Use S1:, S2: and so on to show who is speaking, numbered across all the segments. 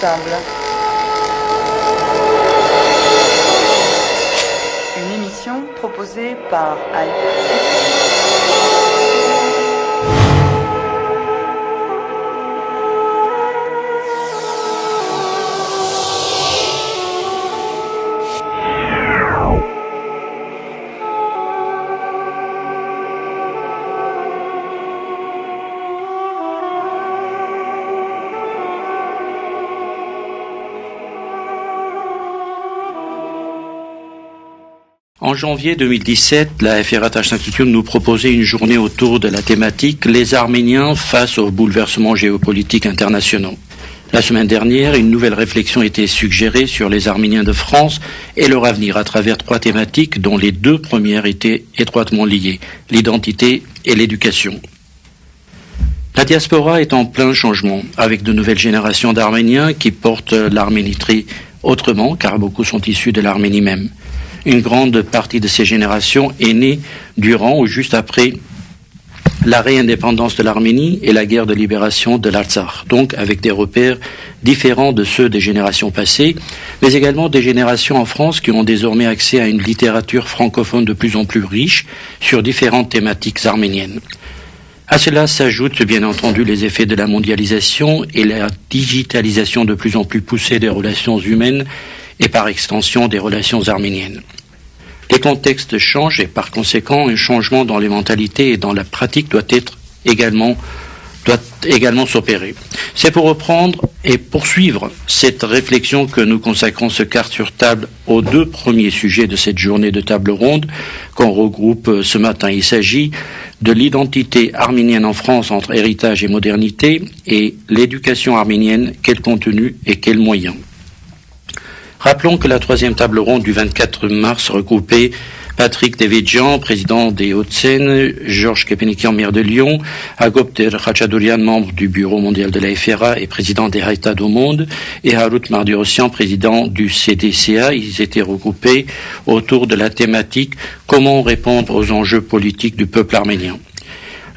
S1: table. Une émission proposée par
S2: En janvier 2017, la FRH Institute nous proposait une journée autour de la thématique « Les Arméniens face aux bouleversements géopolitiques internationaux ». La semaine dernière, une nouvelle réflexion était suggérée sur les Arméniens de France et leur avenir à travers 3 thématiques dont les 2 premières étaient étroitement liées, l'identité et l'éducation. La diaspora est en plein changement, avec de nouvelles générations d'Arméniens qui portent l'arménitrie autrement, car beaucoup sont issus de l'Arménie même. Une grande partie de ces générations est née durant ou juste après la réindépendance de l'Arménie et la guerre de libération de l'Artsakh, donc avec des repères différents de ceux des générations passées, mais également des générations en France qui ont désormais accès à une littérature francophone de plus en plus riche sur différentes thématiques arméniennes. À cela s'ajoutent bien entendu les effets de la mondialisation et la digitalisation de plus en plus poussée des relations humaines et par extension des relations arméniennes. Les contextes changent et par conséquent un changement dans les mentalités et dans la pratique doit également s'opérer. C'est pour reprendre et poursuivre cette réflexion que nous consacrons ce quart sur table aux 2 premiers sujets de cette journée de table ronde qu'on regroupe ce matin. Il s'agit de l'identité arménienne en France entre héritage et modernité et l'éducation arménienne, quel contenu et quels moyens. Rappelons que la 3e table ronde du 24 mars regroupait Patrick Devedjian, président des Hauts-de-Seine, Georges Kepenikian, maire de Lyon, Agop Khachaturian, membre du Bureau mondial de la FRA et président des Haïtad au monde, et Harut Mardirossian, président du CDCA. Ils étaient regroupés autour de la thématique « Comment répondre aux enjeux politiques du peuple arménien ».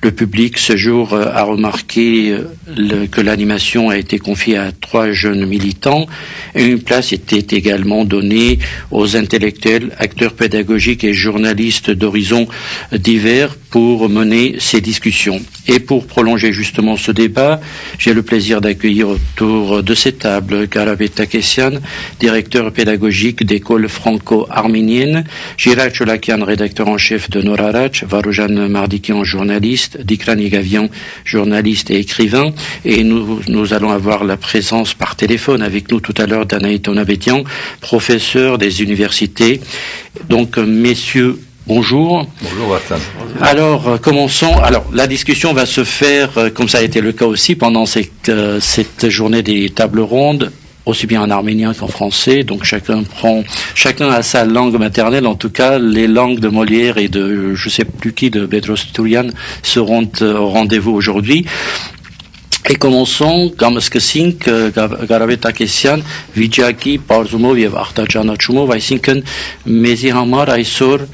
S2: Le public, ce jour, a remarqué que l'animation a été confiée à 3 jeunes militants et une place était également donnée aux intellectuels, acteurs pédagogiques et journalistes d'horizons divers pour mener ces discussions. Et pour prolonger justement ce débat, j'ai le plaisir d'accueillir autour de cette table Garabet Takessian, directeur pédagogique d'école franco-arménienne, Gérald Cholakian, rédacteur en chef de Norarach, Varoujan Mardikian, journaliste, Dikran Yegavian, journaliste et écrivain, et nous allons avoir la présence par téléphone avec nous tout à l'heure d'Anaït Onabetian, professeur des universités. Donc, messieurs, bonjour.
S3: Bonjour, Martin.
S2: Alors, commençons. Alors, la discussion va se faire, comme ça a été le cas aussi, pendant cette journée des tables rondes, aussi bien en arménien qu'en français. Donc, chacun a sa langue maternelle. En tout cas, les langues de Molière et de, je sais plus qui, de Bedros Turian seront au rendez-vous aujourd'hui. Et commençons, Gamskesink, Garabet Takessian, Vijaki, Parzumov եւ Ախտաճանաչումով, այսինքն մեզի համար այսօր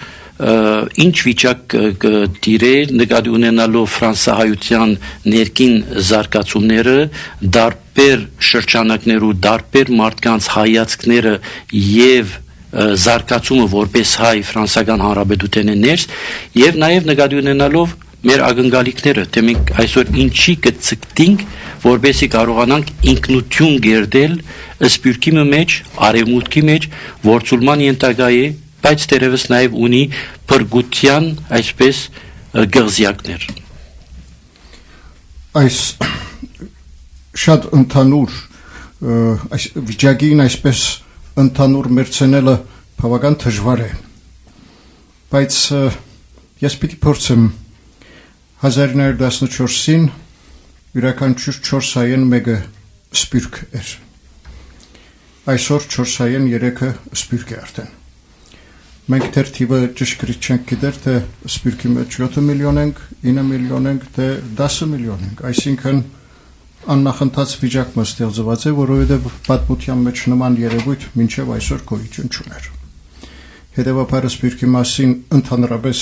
S2: ինչ վիճակ կտիրե նկատի ունենալով ֆրանսահայության ներքին զարգացումները, դարբեր շրջանակներու, դարբեր մարդկանց հայացքները եւ զարգացումը որպես հայ ֆրանսական հանրապետության ներս եւ նաեւ նկատի ունենալով մեր ակնկալիքները, թե մենք այսօր ինչի կցկտենք, որպեսզի կարողանանք ինքնություն գերդել սփյուռքի մեջ, արևմուտքի մեջ, որցուլման ենթակա է, բայց դերևս նաև ունի փրկության այսպես գղզյակներ։
S4: Այս շատ ընդհանուր այս վիճակին այսպես ընդհանուր մերցնելը բավական դժվար է, բայց ես պիտի փորձեմ 1914-ին յուրաքանչյուր 4 հայեն մեկը սպյուրք էր։ Այսօր 4 հայեն 3-ը սպյուրք է արդեն։ Մենք դեռ թիվը ճշգրիտ չենք գիտեր, թե սպյուրքի մեջ 7 միլիոն ենք, 9 միլիոն ենք, թե 10 միլիոն ենք։ Այսինքն աննախընթաց վիճակը ստեղծված է, որովհետև պատմության մեջ նման երևույթ մինչև այսօր գոյություն չուներ։ Հետևաբար սպյուրքի մասին ընդհանրապես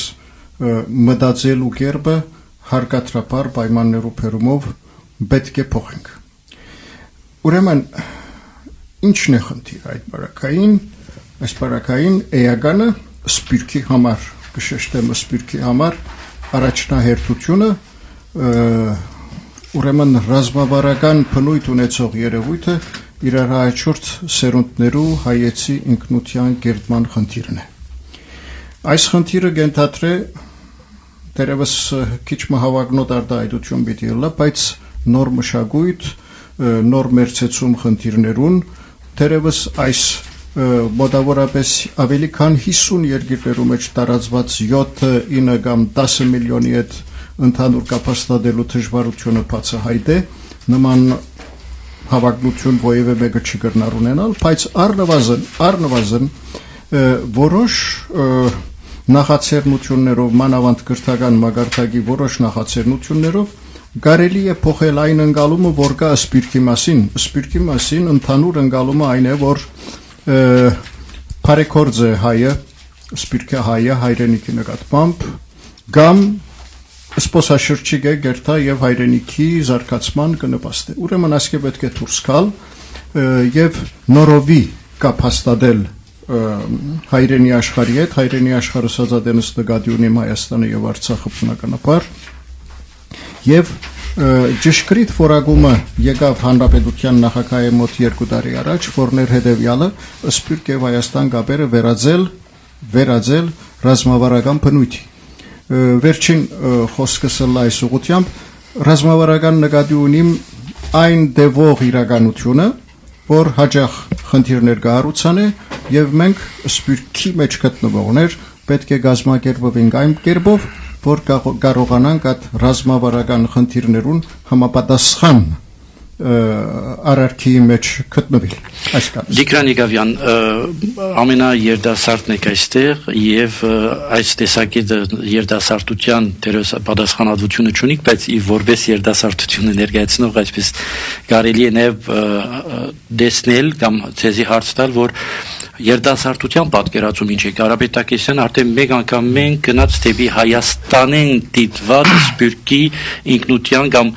S4: մտածելու կերպը հարկատրապար պայմաններով փերումով պետք է փոխենք։ Ուրեմն ինչն է խնդիր այս բարակային էականը սպիրկի համար, կշեշտեմ սպիրկի համար առաջնահերթությունը ուրեմն ռազմավարական բնույթ ունեցող երևույթը իրար հաջորդ սերունդներու հայեցի ինքնության գերտման խնդիրն է։ Այս խնդիրը գենթատրե դերևս քիչ մահավագնոտ արտահայտություն պիտի ելա, բայց նոր մշակույթ, նոր մերձեցում խնդիրներուն դերևս այս մոտավորապես ավելի քան 50 երկրներու մեջ տարածված 7-9 կամ 10 միլիոնի հետ ընդհանուր կապաստադելու դժվարությունը բացահայտ է, նման հավակնություն որևէ մեկը չի կրնար ունենալ, բայց առնվազն որոշ նախաձեռնություններով, մանավանդ կրթական մագարտակի որոշ նախաձեռնություններով կարելի է փոխել այն ընկալումը, որ կա սպիրկի մասին ընդհանուր ընկալումը այն է, որ բարեգործ է հայը, սպիրկի հայը հայրենիքի նկատմամբ կամ սպոսաշրջիկ է գերտա եւ հայրենիքի զարգացման կնպաստի։ Ուրեմն ասկե պետք է դուրս գալ եւ նորովի կապ հաստատել հայրենի աշխարհի հետ, հայրենի աշխարհը սազադենս նկատի ունի Հայաստանը եւ Արցախը բնականաբար եւ ճշգրիտ որակումը եկավ հանրապետության նախագահի մոտ 2 տարի առաջ, որներ հետեւյալը Սպիրկ եւ Հայաստան կապերը վերածել ռազմավարական բնույթի։ Վերջին խոսքս այս ուղղությամբ ռազմավարական նկատի ունիմ այն դեպող իրականությունը, որ հաջող խնդիրներ կառուցանե եւ մենք Սպիրկի մեջ գտնվողներ պետք է գազմագերբվենք այն կերպով, որ կարողանանք այդ ռազմավարական խնդիրներուն համապատասխան արարքի մեջ գտնվել։
S2: Դիկրան Իգավյան, ամենաերդասարտն եք այստեղ եւ այս տեսակի երդասարտության դերս պատասխանատվությունը չունիք, բայց որպես երդասարտությունը ներկայացնող այսպես կարելի է նաեւ դեսնել կամ ցեզի հարց տալ, որ երդասարտության պատկերացում ինչ է Կարապետակեսյան արդեն մեկ անգամ մենք գնաց դեպի Հայաստանեն դիտված Սպիրկի ինքնության կամ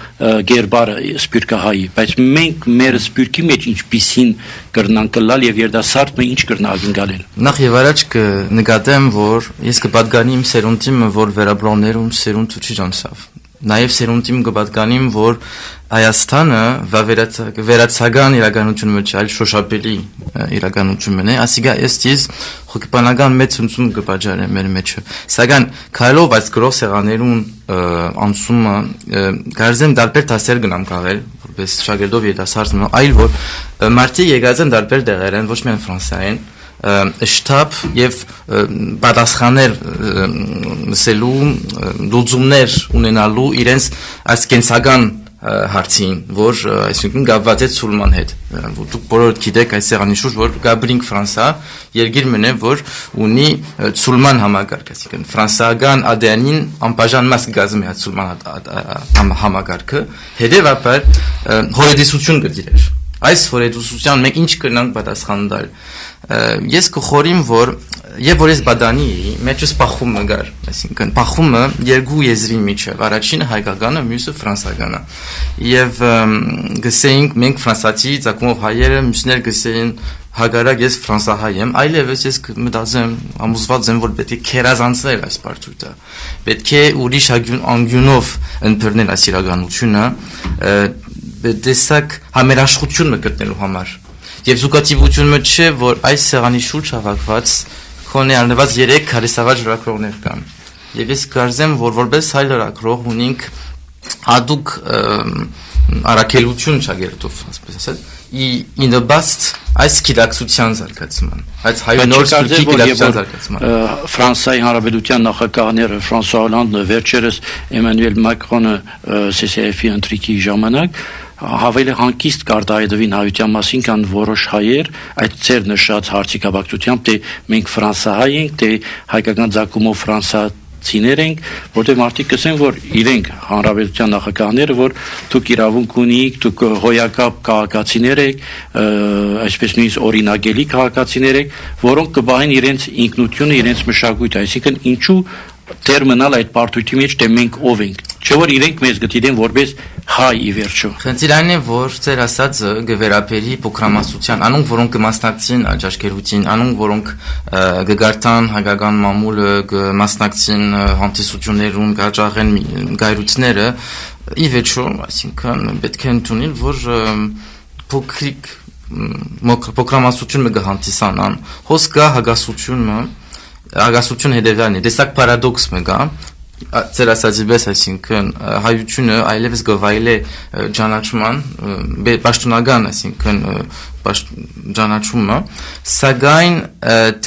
S2: գերբարը Սպիրկահայի, բայց մենք մեր Սպիրկի մեջ ինչպիսին կրնանք կլալ եւ երդասարտը ինչ կրնակ ընկալել։
S3: Նախ եւ առաջ կնկատեմ, որ ես կպատկանիմ սերունդիմը, որ վերաբլոներում սերունդը չի ջանցավ։ Նաեւ սերունդիմ կպատկանիմ, որ Հայաստանը վերացական իրականություն մեջ այլ շոշափելի իրականություն է, ասիկա էստից հոգեբանական մեծ ցնցում կպատճառի մեր մեջը։ Սակայն քայլով այս գրող սեղաներուն անցումը գարզեմ դարբեր դասեր գնամ քաղել, որպես շագերտով երիտասարդ, այլ որ մարտի եկած են դարբեր դեղեր են ոչ միայն ֆրանսիային շտաբ եւ պատասխաներ սելու լուծումներ ունենալու իրենց այս կենսական հարցին, որ այսինքն գավված է Սուլման հետ, որ դուք բոլորդ գիտեք այս սեղանի շուրջ, որ Գաբրինգ Ֆրանսա երկիր մնե, որ ունի Սուլման համակարգ, այսինքն ֆրանսիական ADN-ին անբաժան մաս գազում է Սուլման համակարգը, հետևաբար հորեդիսություն կդիրեր։ Այս հորեդիսության մենք ինչ կնանք պատասխան տալ։ Ես կխորիմ, որ եւ որ ես բադանի մեջս պախումը գար, այսինքն պախումը երկու եզրի միջև, առաջինը հայկականը, մյուսը ֆրանսականը։ Եվ գսեինք մենք ֆրանսացի ցակումով հայերը, մյուսներ գսեին հագարակ ես ֆրանսահայ եմ, այլևս ես մտածեմ, ամուսված եմ, որ պետք է քերազանցել այս բարձույթը։ Պետք է ուրիշ անգյունով ընտրնել այս իրականությունը, տեսակ համերաշխություն գտնելու համար։ Եվ զուգատիվությունը չէ, որ այս սեղանի շուրջ հավաքված քոնե արնված 3 քարիսավար լրագրողներ կան։ Եվ ես կարծեմ, որ որպես հայ լրագրող ունենք հատուկ առաքելություն շագերտով, ասես ասած, in the past այս գիտակցության զարգացման, այս հայտնոր սպիրկի գիտակցության զարգացման։
S2: Ֆրանսիայի Հանրապետության նախագահները Ֆրանսուଆ Հոլանդը վերջերս Էմանուել Մակրոնը CCF-ի ընտրիքի ժամանակ հավելի հանկիստ կարտահայտվին հայության մասին կան որոշ հայեր այդ ծեր նշած հարցի կապակցությամբ թե մենք ֆրանսահայ ենք, թե հայկական ցակումով ֆրանսացիներ ենք, որտեղ մարդիկ կսեն, որ իրենք հանրապետության նախագահները, որ դուք իրավունք ունիք, դուք հոյակապ քաղաքացիներ եք, այսպես նույնիսկ օրինագելի քաղաքացիներ եք, որոնք կբահեն իրենց ինքնությունը, իրենց մշակույթը, այսինքն ինչու տերմինալ այդ պարտույտի մեջ թե մենք ով ենք, Չէ որ իրենք մեզ գտիդեն որպես հայ ի վերջո։
S3: Խնդիրն է, որ ծեր ասածը գվերապերի փոքրամասնության, անոնք որոնք կմասնակցին աջակերութին, անոնք որոնք գգարտան հայկական մամուլը, կմասնակցին հանդիսություններուն, կաճաղեն գայրությունները, ի վերջո, այսինքն պետք է ընդունել, որ փոքրիկ փոքրամասնությունը կհանդիսանան, հոս կա հագասություն հետևյալն է, դեսակ պարադոքս մը կա, ծեր ասածի պես, այսինքն հայությունը այլևս գվայել է ճանաչման, պաշտոնական, այսինքն ճանաչումը, սակայն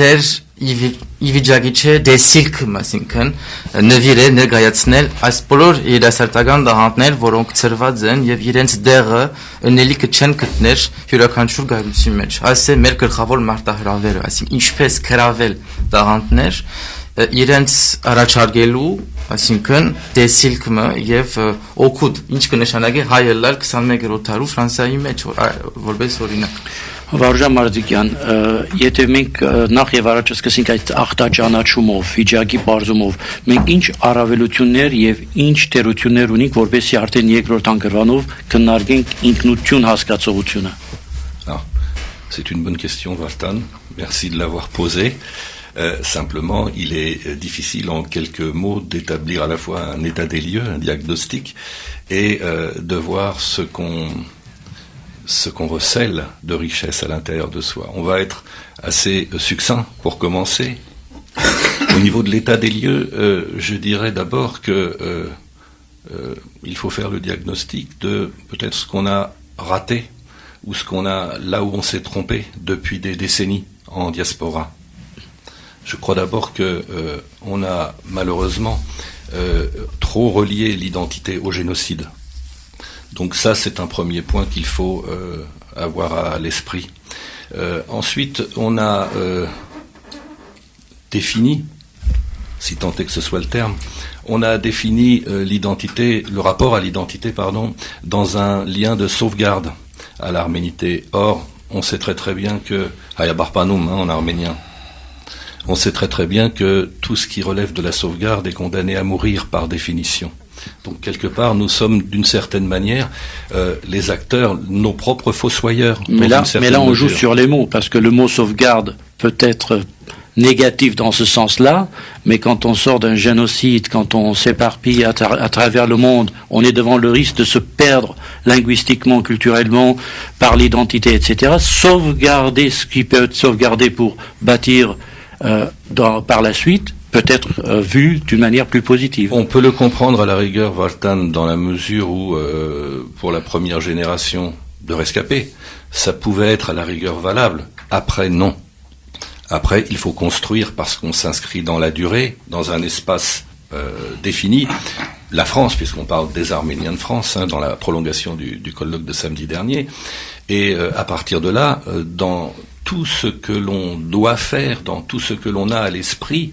S3: դեր ի վիճակի չէ դեսիլք, այսինքն նվիրը ներկայացնել այս բոլոր երիտասարդական տաղանդներ, որոնք ծրված են եւ իրենց դեղը ընելիքը չեն գտներ յուրաքանչյուր գայլության մեջ։ Այս է մեր գլխավոր մարտահրավերը, այսինքն ինչպես գրավել տաղանդներ իրենց առաջարկելու, այսինքն դեսիլքը եւ օգուտ, ինչ կնշանակի հայելար 21-րդ դարու Ֆրանսիայի մեջ, որպես օրինակ։
S2: Վարժան Մարզիկյան, եթե մենք նախ եւ առաջ սկսենք այդ ախտաճանաչումով, վիճակի բարձումով, մենք ինչ առավելություններ եւ ինչ թերություններ ունենք, որպեսզի արդեն երկրորդ անգրվանով քննարկենք ինքնություն հասկացողությունը։
S5: C'est une bonne question, Vartan. Merci de l'avoir posée. Simplement, il est difficile en quelques mots d'établir à la fois un état des lieux, un diagnostic, et de voir ce qu'on recèle de richesse à l'intérieur de soi. On va être assez succinct pour commencer. Au niveau de l'état des lieux, je dirais d'abord que il faut faire le diagnostic de peut-être ce qu'on a raté ou ce qu'on a là où on s'est trompé depuis des décennies en diaspora. Je crois d'abord que on a malheureusement trop relié l'identité au génocide. Donc ça, c'est un premier point qu'il faut avoir à l'esprit. Ensuite, on a défini, si tant est que ce soit le terme, on a défini l'identité, le rapport à l'identité, pardon, dans un lien de sauvegarde à l'arménité. Or, on sait très bien que Hayabarpanum, en arménien, on sait très bien que tout ce qui relève de la sauvegarde est condamné à mourir par définition. Donc quelque part, nous sommes d'une certaine manière les acteurs, nos propres fossoyeurs.
S2: Mais là, on joue sur les mots, parce que le mot sauvegarde peut être négatif dans ce sens-là, mais quand on sort d'un génocide, quand on s'éparpille à travers le monde, on est devant le risque de se perdre linguistiquement, culturellement, par l'identité, etc. Sauvegarder ce qui peut être sauvegardé pour bâtir par la suite, peut être vu d'une manière plus positive.
S5: On peut le comprendre à la rigueur, Vartan, dans la mesure où, pour la première génération de rescapés, ça pouvait être à la rigueur valable. Après, non. Après, il faut construire parce qu'on s'inscrit dans la durée, dans un espace défini. La France, puisqu'on parle des Arméniens de France, dans la prolongation du colloque de samedi dernier. Et à partir de là, dans tout ce que l'on doit faire, dans tout ce que l'on a à l'esprit,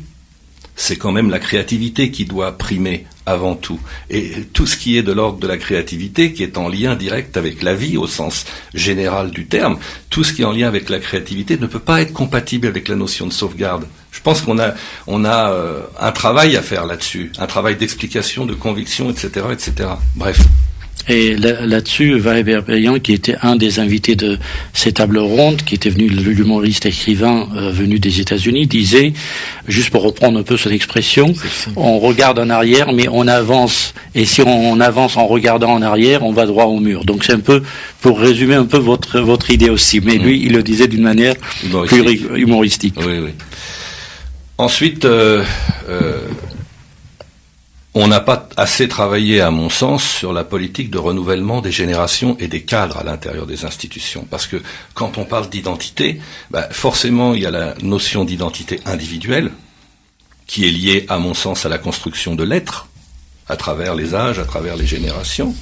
S5: c'est quand même la créativité qui doit primer avant tout. Et tout ce qui est de l'ordre de la créativité, qui est en lien direct avec la vie au sens général du terme, tout ce qui est en lien avec la créativité ne peut pas être compatible avec la notion de sauvegarde. Je pense qu'on a un travail à faire là-dessus, un travail d'explication, de conviction, etc., etc. Bref.
S2: Et là-dessus, Vaheb Erbayan, qui était un des invités de ces tables rondes, qui était venu, l'humoriste écrivain venu des États-Unis, disait, juste pour reprendre un peu son expression, on regarde en arrière, mais on avance. Et si on avance en regardant en arrière, on va droit au mur. Donc c'est un peu, pour résumer un peu votre idée aussi. Mais lui, il le disait d'une manière plus humoristique.
S5: Oui, oui. Ensuite, on n'a pas assez travaillé, à mon sens, sur la politique de renouvellement des générations et des cadres à l'intérieur des institutions. Parce que quand on parle d'identité, forcément, il y a la notion d'identité individuelle, qui est liée, à mon sens, à la construction de l'être, à travers les âges, à travers les générations.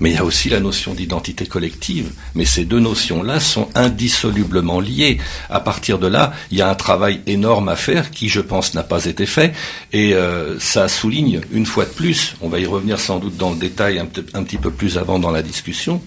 S5: Mais il y a aussi la notion d'identité collective. Mais ces deux notions-là sont indissolublement liées. À partir de là, il y a un travail énorme à faire qui, je pense, n'a pas été fait. Et ça souligne, une fois de plus, on va y revenir sans doute dans le détail un petit peu plus avant dans la discussion,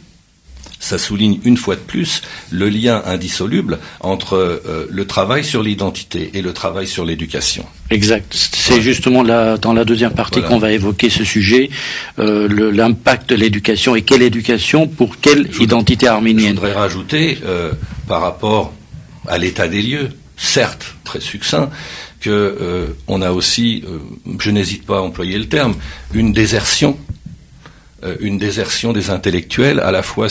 S5: ça souligne une fois de plus le lien indissoluble entre le travail sur l'identité et le travail sur l'éducation.
S2: Exact. C'est justement dans la deuxième partie qu'on va évoquer ce sujet, l'impact de l'éducation et quelle éducation pour quelle identité arménienne.
S5: Je voudrais rajouter, par rapport à l'état des lieux, certes très succinct, que on a aussi, je n'hésite pas à employer le terme, une désertion des intellectuels, à la fois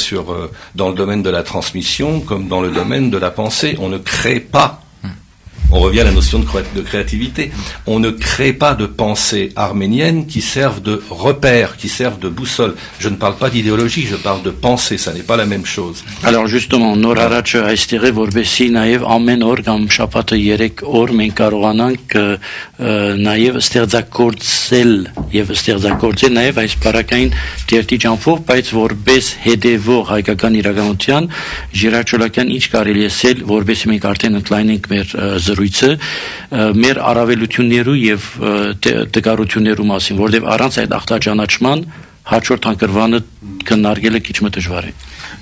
S5: dans le domaine de la transmission comme dans le domaine de la pensée. On ne crée pas. On revient à la notion de créativité. On ne crée pas de pensée arménienne qui servent de repère, qui servent de boussole. Je ne parle pas d'idéologie, je parle de pensée, ça n'est pas la même chose.
S2: Alors justement, նոր առաջը այստեղ է, որովհետեւ նաև ամեն օր կամ շաբաթը 3 օր մենք կարողանանք նաև ստեղծագործել եւ ստեղծագործել նաև այս բարակային դերտի ճամփով, բայց որպես հետևող հայկական իրականության Ժիրաչոլակյան ինչ կարելի է ասել, որովհետեւ մենք արդեն ընդլայնենք մեր մեր առավելություններու եւ դգարություններու մասին, որովհետեւ առանց այդ ախտաճանաչման հաջորդ հանգրվանը քննարկելը քիչ մը դժվար է։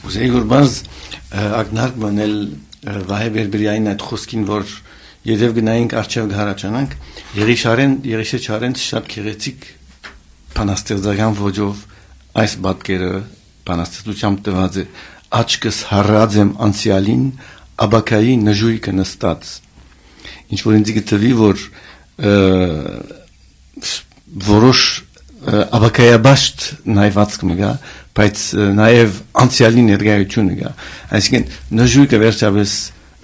S6: Ուզեի գորբանց ակնարկ մնել վահե բերբերային այդ խոսքին, որ երև գնայինք արչև գարաճանանք, Եղիշե Չարենցը շատ քեղեցիկ բանաստեղծական ոճով այս պատկերը բանաստեղծությամբ տված է, աչքս հառած եմ անցյալին, աբակայի նժույգը նստած։ Ինչ որ ինձ գտվի, որ որոշ աբակայաբաշտ նայվածք մգա, բայց նաև անցյալի ներկայությունը գա։ Այսինքն նժույգը վերջապես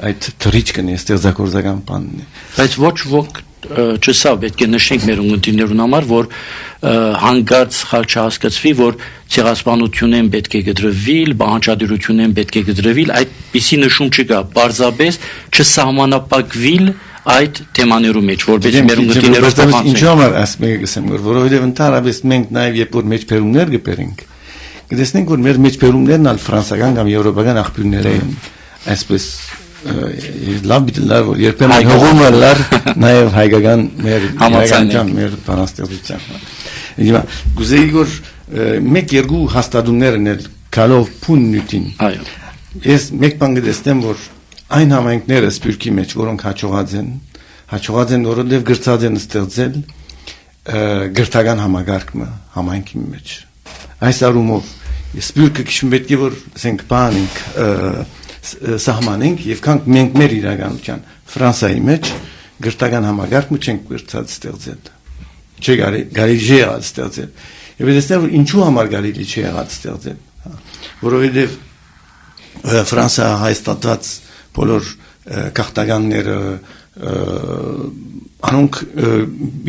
S6: այդ թրիչքն է, ստեղծագործական բանն է։
S2: Բայց ոչ ոք չսա պետք է նշենք մեր ունգընտիրներուն համար, որ հանգած խալ չհասկացվի, որ ցեղասպանությունն պետք է գդրվիլ, բանջարդյունեն պետք է գդրվիլ, այդպիսի նշում չկա, բարձաբես չսահմանապակվիլ այդ թեմաներու մեջ, որպես մեր ունգընտիրներով փոխանցենք։
S6: Ինչու՞ համար ասում եմ, որովհետև ընդհանրապես մենք նաև երբ որ մեջբերումներ կբերենք, կտեսնենք, որ մեր մեջբերումներն ալ ֆրանսական կամ եվրոպական ախբյուրներ են, այսպես լավ դիլար, որ երբեմն հողում լար նաև հայկական մեր բանաստեղծության։ Հիմա գուզեի որ մեկ-երկու հաստատումներն էլ կալով փուն նյութին։
S2: Այո։
S6: Ես մեկ բան կտեսնեմ, որ այն համայնքները Սփյուռքի մեջ, որոնք հաջողած են, որոնք գրծած են ստեղծել գրթական համագարկը համայնքի մեջ։ Այս առումով Սփյուռքը քիչ պետք է որ ասենք բանենք սահմանենք եւ կանք մենք մեր իրականության Ֆրանսայի մեջ գրթական համագարկը չենք գրծած ստեղծել։ Չէ գարիժի եղած ստեղծել։ Եվ դեսնեմ որ ինչու համար գարիժի չի եղած ստեղծել, որովհետեւ Ֆրանսա հայստատած բոլոր քաղաքականները անոնք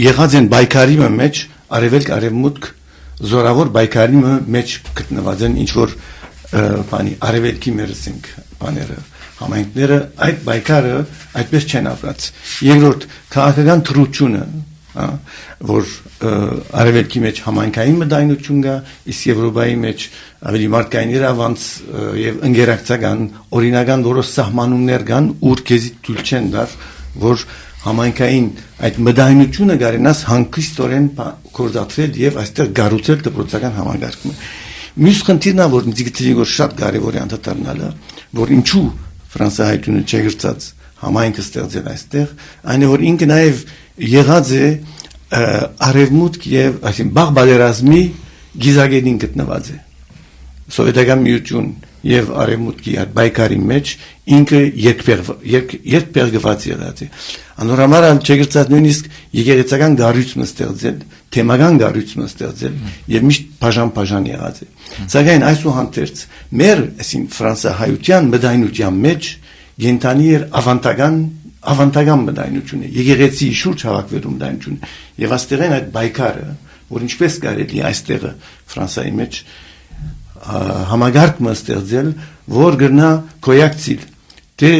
S6: եղած են բայկարի մեջ արևելք արևմուտք զորավոր բայկարի մեջ գտնված են ինչ որ բանի արևելքի մերսինք բաները համայնքները այդ բայկարը այդպես չեն ապրած։ Երկրորդ քաղաքական թրությունը, որ արևելքի մեջ համայնքային մտայնություն կա, իսկ Եվրոպայի մեջ ավելի մարդկային իրավանց եւ ընկերակցական օրինական որոշ սահմանումներ կան, ուր քեզի թույլ չեն դար, որ համայնքային այդ մտայնությունը գարենաս հանգիստորեն կորզացրել եւ այստեղ գառուցել դպրոցական համագարկը։ Մյուս խնդիրն է, որ ինձ գտի որ շատ կարեւոր է անդրադառնալը, որ ինչու ֆրանսահայությունը չգրծած համայնքը ստեղծել այստեղ, այն է որ ինքը նաեւ եղած է արևմուտք եւ այսին բաղ բادرազմի գիզագետին գտնված է սովետական միություն եւ արևմուտքի այդ բայկարի մեջ ինքը երկբերգված եղած է անորամար չգրծած նույնիսկ եկեղեցական գառույցը ստեղծել թեմական գառույցը ստեղծել եւ միշտ բաժան եղած է սակայն այսուհանդերձ մեր այսին ֆրանսահայության մտայնության մեջ գենտանի էր ավանտագան մտայնություն է, եկեղեցի շուրջ հավաքվելու մտայնություն եւ աստեղեն այդ բայկարը, որ ինչպես կարելի այստեղը Ֆրանսայի մեջ համագարկը ստեղծել, որ գրնա կոյակցիլ թե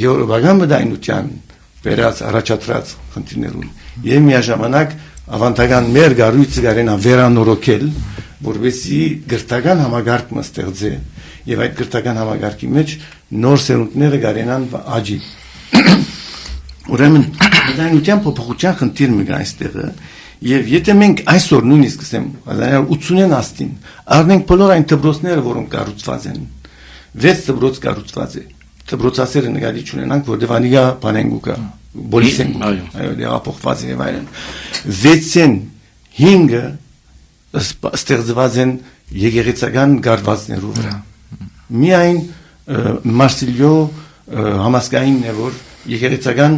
S6: եվրոպական մտայնության վերած առաջադրած խնդիրներուն եւ միաժամանակ ավանտագան մեր գառույցը կարենա վերանորոգել, որովհետեւ գրթական համագարկը ստեղծե եւ այդ գրթական համագարկի մեջ նոր սերունդները կարենան աճի Ուրեմն մտայնության փոփոխության խնդիր մը այստեղը եւ եթե մենք այսօր նույնիսկ ասեմ 1980-ին առնենք բոլոր այն դպրոցները որոնք կառուցված են 6 դպրոց կառուցված է դպրոցասերը նկատի չունենանք որտեղ անիգա բանենգուկա բոլիսեն այո դեպոխված է վայրեն 6-ին 5-ը ստեղծված են եկեղեցական գարվածներով վրա միայն Մարսիլիո համասկային է որ եկեղեցական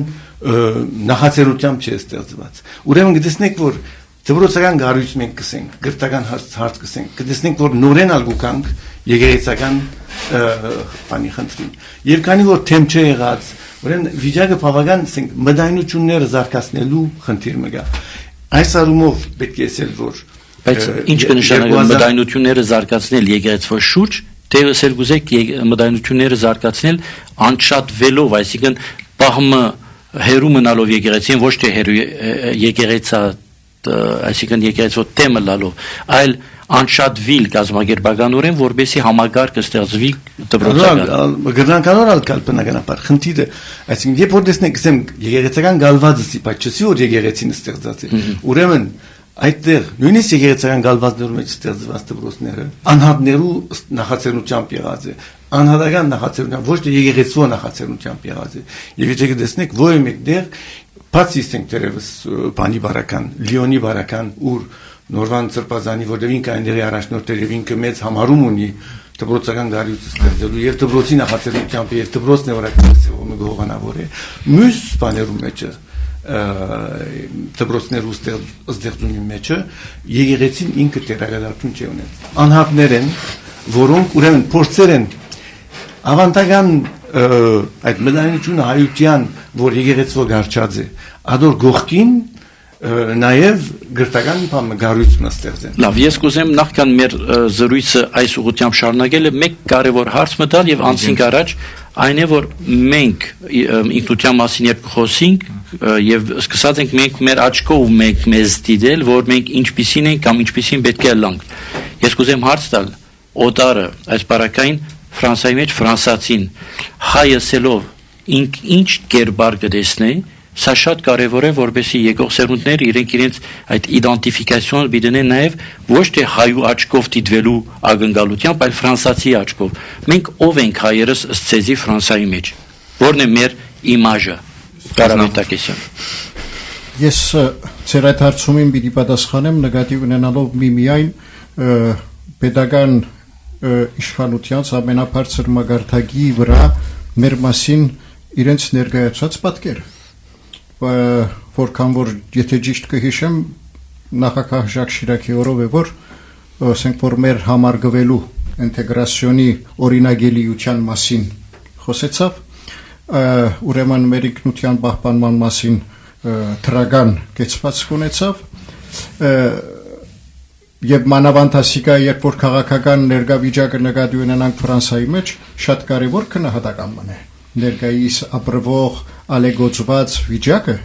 S6: նախաձեռնությամբ չի ստեղծված ուրեմն գտեսնեք որ դպրոցական գարույց մենք կսենք գրտական հարց կսենք գտեսնենք որ նորեն ալգուկանք եկեղեցական բանի խնդրին եւ քանի որ թեմ չէ եղած ուրեմն վիճակը բավական ասենք մտայնությունները զարգացնելու խնդիր մը գա այս առումով պետք է ասել որ
S2: բայց ինչ կնշանակի մտայնությունները զարգացնել եկեղեցվո շուրջ թե ըսել գուզեք մտայնությունները զարգացնել անշատվելով այսինքն բահմը հերու մնալով եկեղեցին ոչ թե հերու եկեղեցա այսինքն եկեղեցու թեմը լալով այլ անշատվիլ գազམ་ագերբականորեն որբեսի համագարկը ստեղծվի դպրոցական
S6: գրնականորալ կալպնականաբար խնդիրը այսինքն երբ որ տեսնենք ասեմ եկեղեցական գալվածի բայց չսի որ եկեղեցին ստեղծած է ուրեմն այդտեղ նույնիսկ եկեղեցական գալվածներում մեջ ստեղծված դպրոցները անհատներու նախաձեռնությամբ եղած է անհատական նախաձեռնությամբ ոչ թե եկեղեցու նախաձեռնությամբ եղած է եւ եթե տեսնեք ո՞ր մեկտեղ բացի ստենք դերևս բանի բարական լիոնի բարական ուր նորվան ծրպազանի որտեղ ինքը այնտեղի առաջնորդներ եւ ինքը մեծ համարում ունի դպրոցական գարույց ստեղծելու եւ դպրոցի նախաձեռնությամբ եւ դպրոցն է որակցում գողանավոր է մյուս բաներում մեջը դպրոցներու ստեղծումի մեջը եկեղեցին ինքը տեղակայություն չի ունեն անհատներ են որոնք ուրեմն փորձեր են ավանդական այդ մտայնությունը հայության որ եկեղեցու գարչած է ադոր գողքին նաև գրտական գարույցն ստեղծեն։
S2: Լավ, ես կուզեմ նախքան մեր զրույցը այս ուղղությամբ շարունակելը մեկ կարևոր հարց մտալ եւ անցինք առաջ, այն է որ մենք ինքնության մասին երբ խոսենք եւ սկսած ենք մենք մեր աչքով մենք մեզ դիտել, որ մենք ինչպիսին ենք կամ ինչպիսին պետք է լանք։ Ես կուզեմ հարց տալ օտարը այս բարակային Ֆրանսիայի մեջ ֆրանսացին հայսելով ինչ կերպար կտեսնի Սա շատ կարևոր է, որպեսզի եկող սերունդները իրենց այդ իդենտիֆիկացիոն բիդենեն նաև ոչ թե հայու աչքով դիտվելու ակնկալությամբ, այլ ֆրանսացի աչքով։ Մենք ով ենք հայերս ըստ ցեզի Ֆրանսիայի մեջ։ Որն է մեր իմաժը։ Կարամետակեսյան։
S4: Ես ձեր այդ հարցումին պիտի պատասխանեմ նկատի ունենալով միմիայն pedagogan իշխանության ամենաբարձր մագարտակի վրա մեր մասին իրենց ներկայացած պատկերը որքան որ եթե ճիշտ կհիշեմ նախագահ Ժակ Շիրակի օրով է որ ասենք որ մեր համարգվելու ինտեգրացիոնի օրինագելիության մասին խոսեցավ ուրեմն մեր ինքնության պահպանման մասին թրագան կեցվածք ունեցավ եւ մանավանդասիկա երբ որ քաղաքական ներգավիճակը նկատի ունենանք Ֆրանսիայի մեջ շատ կարեւոր քննադատական մնա ներկայիս ապրվող ալեգոծված վիճակը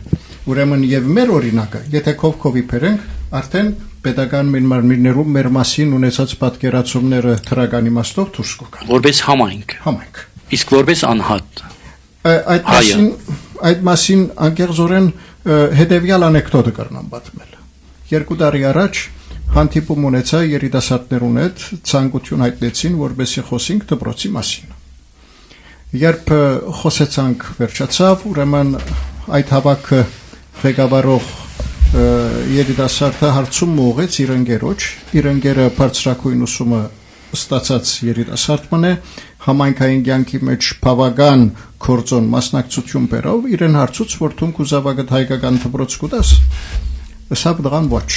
S4: ուրեմն եւ մեր օրինակը եթե կովկովի բերենք արդեն pedagogan մարմիններում մեր մասին ունեցած պատկերացումները թրագանի իմաստով դուրս կգան
S2: որպես համայնք իսկ որպես անհատ
S4: այդ մասին անկեղծորեն հետեւյալ անեկդոտը կրնամ պատմել 2 տարի առաջ հանդիպում ունեցա երիտասարդներուն հետ ցանկություն հայտնեցին որպեսզի խոսենք դպրոցի մասին երբ խոսեցանք վերջացավ ուրեմն այդ հավաքը ղեկավարող երիտասարդը հարցում ուղեց իր ընկերը բարձրակույն ուսումը ստացած երիտասարդ մնե համայնքային կյանքի մեջ բավական կորձոն մասնակցություն բերավ իրեն հարցուց որ դու կուզավագդ հայկական դպրոց կուտես ըսավ դրան ոչ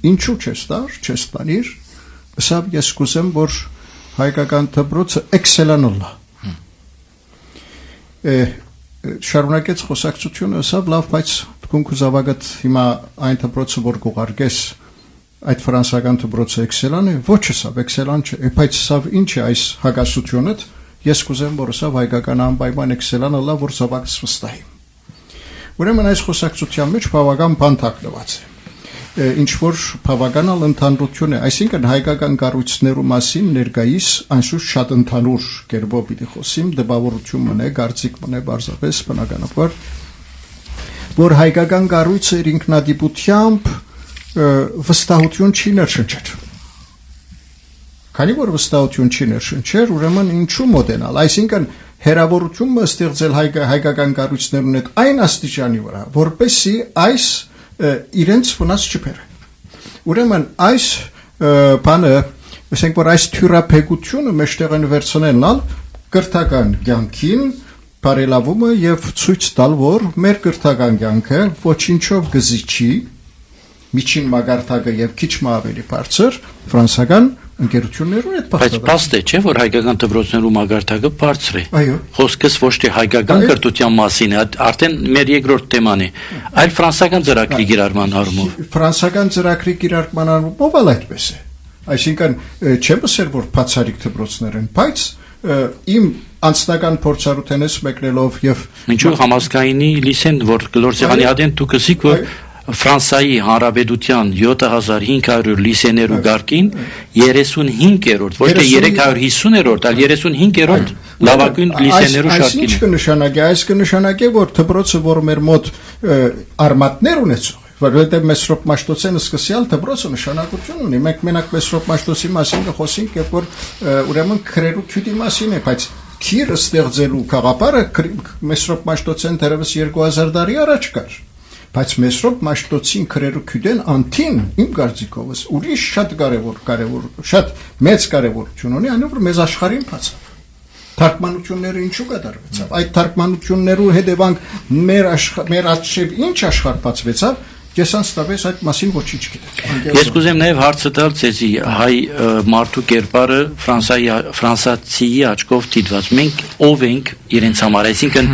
S4: ինչու չես տանիր ըսավ ես կուզեմ որ հայկական դպրոցը էքսելանոլ շարունակեց խոսակցությունը ըսավ լավ բայց դու կուզավագդ հիմա այն դպրոցը որ կուղարկես այդ ֆրանսական դպրոցը էքսելան է ոչ ըսավ էքսելան չէ բայց ըսավ ինչ է այս հագասությունը ես կուզեմ որ ըսավ հայկական անպայման էքսելանը լավ որ զավակս վստահի ուրեմն այս խոսակցության մեջ բավական բան թաքնված է ինչ որ բավականալ ընդհանրություն է այսինքն հայկական կառույցներու մասին ներկայիս անշուշտ շատ ընդհանուր կերպով պիտի խոսիմ դպավորություն մնե գարցիկ մնե բարձրապես բնականաբար որ հայկական կառույցը իր ինքնադիպությամբ վստահություն չի ներշնչել Քանի որ վստահություն չի ներշնչեր, ուրեմն ինչու մոտենալ, այսինքն հերավորությունը ստեղծել հայկական կառույցներուն հետ այն աստիճանի վրա, որպեսզի այս իրենց վնաս չբերեն։ Ուրեմն այս բանը, ասենք որ այս թյուրափեկությունը մեջտեղ են վերցնելն կրթական կյանքին բարելավումը եւ ցույց տալ, որ մեր կրթական կյանքը ոչինչով գզիչի միջին մագարտակը եւ քիչ ավելի բարձր ֆրանսական ընկերություններուն հետ
S2: Բայց փաստ է, չէ, որ հայկական դպրոցներու մագարտակը բարձր է։
S4: Այո։
S2: Խոսքս ոչ թե հայկական կրթության մասին է, արդեն մեր երկրորդ թեման է, այլ ֆրանսական ծրագրի կիրառման առումով։
S4: Ֆրանսական ծրագրի կիրառման առումով էլ այդպես է։ Այսինքն չեմ ասել, որ բացառիկ դպրոցներ են, բայց իմ անձնական փորձառութենից մեկնելով եւ
S2: Ինչու համազգայինի լիսեն, որ գլոր սեղանի ադեն դու կսիկ, որ Ֆրանսայի Հանրապետության 7500 լիսեներու գարկին 35-րդ, ոչ թե 350-րդ, այլ 35-րդ լավագույն լիսեներու շարքին։
S4: Այս կնշանակի, այս կնշանակի, որ դպրոցը, որ մեր մոտ արմատներ ունեցող, որովհետև Մեսրոպ Մաշտոցյանը սկսյալ դպրոցը նշանակություն ունի։ Մենք մենակ Մեսրոպ Մաշտոցի մասին կխոսենք, երբ որ ուրեմն քրերու քյութի մասին է, բայց քիրը ստեղծելու գաղափարը Մեսրոպ Մաշտոցյան դեռևս 2000 տարի առաջ կար։ Բայց Մեսրոպ Մաշտոցին քրերու քյութեն անտին իմ կարծիքովս ուրիշ շատ կարևոր, շատ մեծ կարևորություն ունի, այնով որ մեզ աշխարհին բացավ։ Թարգմանությունները ինչու կատարվեցավ։ Այդ թարգմանություններու հետևանք մեր աչքև ինչ աշխարհ բացվեցավ, ես անստապես այդ մասին ոչինչ գիտեմ։
S2: Ես կուզեմ նաև հարցը տալ ցեզի հայ մարդու կերպարը ֆրանսացիի աչքով դիտված։ Մենք ով ենք իրենց համար, այսինքն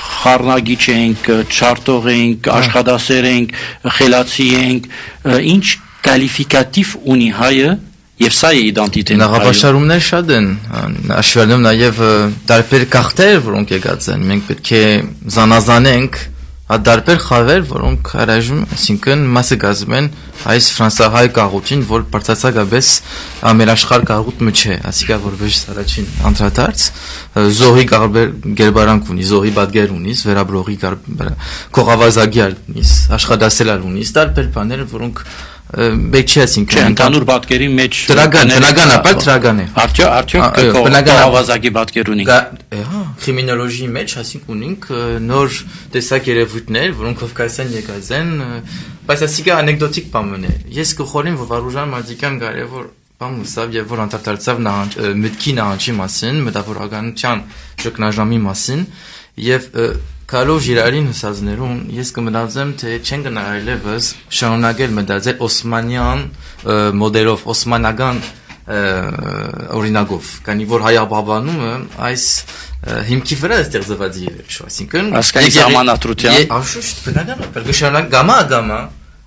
S2: խառնագիչ ենք, չարտող ենք, աշխատասեր ենք, խելացի ենք, ինչ կվալիֆիկատիվ ունի հայը եւ սա է իդենտիտետը։
S3: Նախապաշարումներ շատ են, աշխարհում նաև տարբեր գաղթեր, որոնք եկած են։ Մենք պետք է զանազանենք դարբեր խավեր, որոնք առայժմ, այսինքն մասը կազմում են այս ֆրանսահայ գաղութին, որ բարձրացակապես ամենաշխարհ գաղութը չէ, ասիկա որպես առաջին անդրադարձ, զոհի գերբարանք ունի, զոհի պատկեր ունի, վերաբրողի կողավազագյալ ունի, աշխատասելալ ունի, տարբեր բաներ, որոնք Բեչեսինք
S2: ընդհանուր պատկերի մեջ
S3: բնականաբար թրագան է։
S2: Արդյոք կողավազակի պատկեր ունի։
S3: Կրիմինոլոգիայի մեջ ասենք ունենք նոր տեսակ երևույթներ, որոնք Կովկասյան եկած են, բայց ասիկա անեկդոտիկ բան է։ Ես կխորին, որ Վարուժան Մարտիկյան կարևոր բան մուսավ եւ որ անդրադարձավ մտքի նահանջի մասին, մտավորականության ճգնաժամի մասին եւ Քալով իրարին հսածներուն ես կմտածեմ թե չեն գնա այլևս շարունակել մտածել օսմանյան մոդելով օսմանական օրինակով քանի որ հայաբաբանումը այս հիմքի վրա է ստեղծված երևի այսինքն
S2: ասկայի ժամանակտրության
S3: աշուշտ բնականաբար գշանակգամա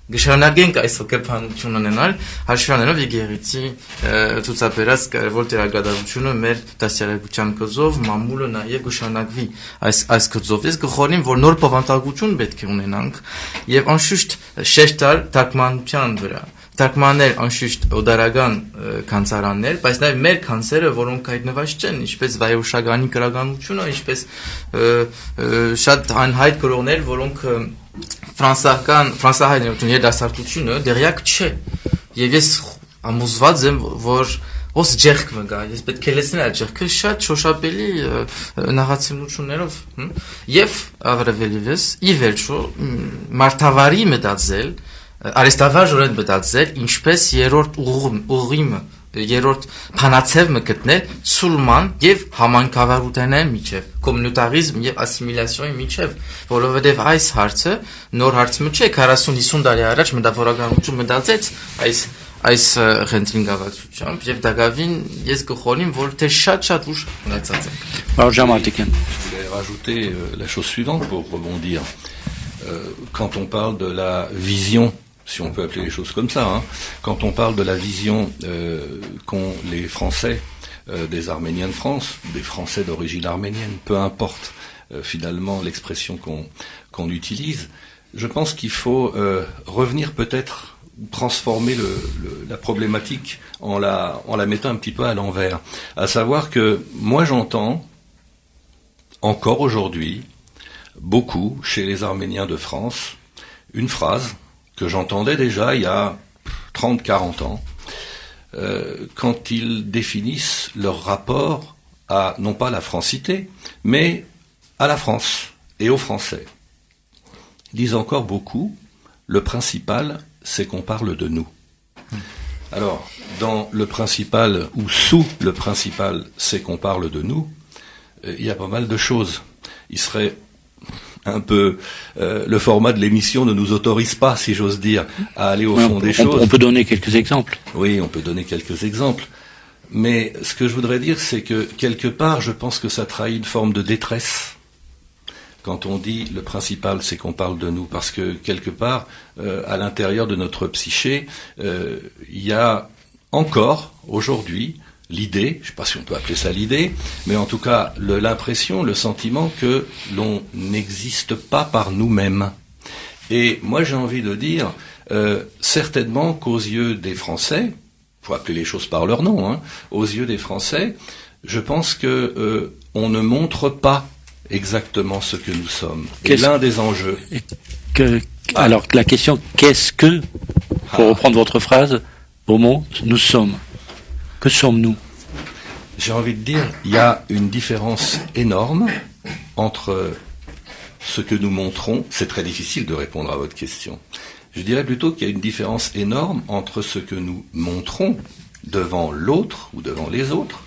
S3: Գշանակենք այս հոգեբանություն ունենալ, հաշվի առնելով եկեղեցի ցուցաբերած կարևոր դերակատարությունը մեր դասյարակության կոզով, մամուլը նաև գշանակվի այս կոզով։ Ես կխորին, որ նոր բովանդակություն պետք է ունենանք եւ անշուշտ շեշտալ թարգմանության վրա։ Թարգմանել անշուշտ օդարական կանցարաններ, բայց նաև մեր կանցերը, որոնք հայտնված չեն, ինչպես վայրուշականի գրականությունը, ինչպես շատ անհայտ գրողներ, որոնք ֆրանսահայ երդասարտությունը դերյակ չէ եւ ես ամուսված եմ որ ոս ջերք մգա ես պետք է լսնել այդ ջերքը շատ շոշափելի նախացություններով եւ ավրևելիվես ի վերջո մարտավարի մտածել արեստավաժորեն մտածել ինչպես երրորդ ուղիմը երրորդ փանացև մգտնել ցուլման եւ համանքավարութենեն միջև կոմունիտարիզմ եւ ասիմիլյացիոյի միջև որովհետեւ այս հարցը նոր հարցը չէ 40-50 տարի առաջ մտավորականություն մտածեց այս ռենտրինգավացությամբ եւ դակավին ես կխորին որ թե շատ ուշ մնացած ենք
S2: Վարուժան Մարտիկյան
S5: Je voulais rajouter la chose suivante pour rebondir quand on parle de la vision si on peut appeler les choses comme ça, quand on parle de la vision qu'ont les Français des Arméniens de France, des Français d'origine arménienne, peu importe finalement l'expression qu'on utilise, je pense qu'il faut revenir peut-être transformer la problématique en la mettant un petit peu à l'envers. À savoir que moi j'entends encore aujourd'hui beaucoup chez les Arméniens de France une phrase que j'entendais déjà il y a 30-40 ans, quand ils définissent leur rapport à, non pas la francité, mais à la France et aux Français. Ils disent encore beaucoup, le principal, c'est qu'on parle de nous. Alors, dans le principal, ou sous le principal, c'est qu'on parle de nous, il y a pas mal de choses. Il serait un peu... le format de l'émission ne nous autorise pas, si j'ose dire, à aller au fond des choses.
S2: On peut donner quelques exemples.
S5: Oui, on peut donner quelques exemples. Mais ce que je voudrais dire, c'est que, quelque part, je pense que ça trahit une forme de détresse. Quand on dit le principal, c'est qu'on parle de nous. Parce que, quelque part, à l'intérieur de notre psyché, il y a encore, aujourd'hui, l'idée, je ne sais pas si on peut appeler ça l'idée, mais en tout cas l'impression, le sentiment que l'on n'existe pas par nous-mêmes. Et moi j'ai envie de dire, certainement qu'aux yeux des Français, il faut appeler les choses par leur nom, hein, aux yeux des Français, je pense que on ne montre pas exactement ce que nous sommes. Et l'un des enjeux...
S2: Alors la question, qu'est-ce que, pour reprendre votre phrase, au mot, nous sommes? Que sommes-nous?
S5: J'ai envie de dire, il y a une différence énorme entre ce que nous montrons. C'est très difficile de répondre à votre question. Je dirais plutôt qu'il y a une différence énorme entre ce que nous montrons devant l'autre ou devant les autres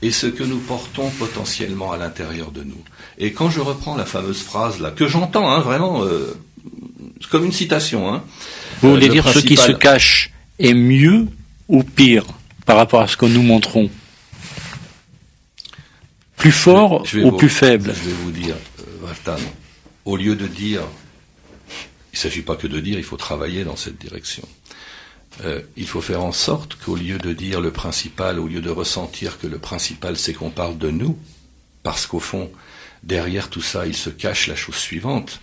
S5: et ce que nous portons potentiellement à l'intérieur de nous. Et quand je reprends la fameuse phrase là, que j'entends hein, vraiment comme une citation. Hein,
S2: vous voulez dire ce qui se cache est mieux ou pire par rapport à ce que nous montrons? Plus fort ou plus faible?
S5: Je vais vous dire, Vartan, au lieu de dire, il ne s'agit pas que de dire, il faut travailler dans cette direction. Il faut faire en sorte qu'au lieu de dire le principal, au lieu de ressentir que le principal c'est qu'on parle de nous, parce qu'au fond, derrière tout ça, il se cache la chose suivante.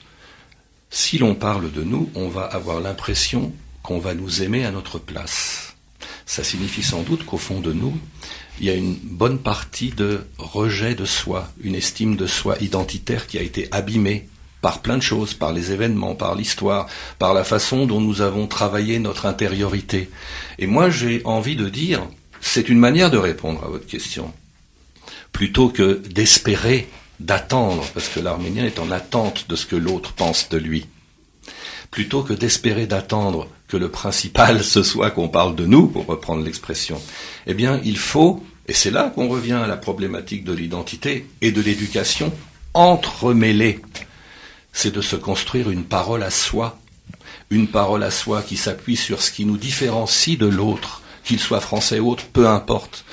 S5: Si l'on parle de nous, on va avoir l'impression qu'on va nous aimer à notre place. Ça signifie sans doute qu'au fond de nous, il y a une bonne partie de rejet de soi, une estime de soi identitaire qui a été abîmée par plein de choses, par les événements, par l'histoire, par la façon dont nous avons travaillé notre intériorité. Et moi, j'ai envie de dire, c'est une manière de répondre à votre question. Plutôt que d'espérer, d'attendre, parce que l'Arménien est en attente de ce que l'autre pense de lui. Plutôt que d'espérer, d'attendre que le principal ce soit qu'on parle de nous, pour reprendre l'expression, eh bien, il faut, et c'est là qu'on revient à la problématique de l'identité et de l'éducation, entremêlée. C'est de se construire une parole à soi qui s'appuie sur ce qui nous différencie de l'autre, qu'il soit français ou autre, peu importe.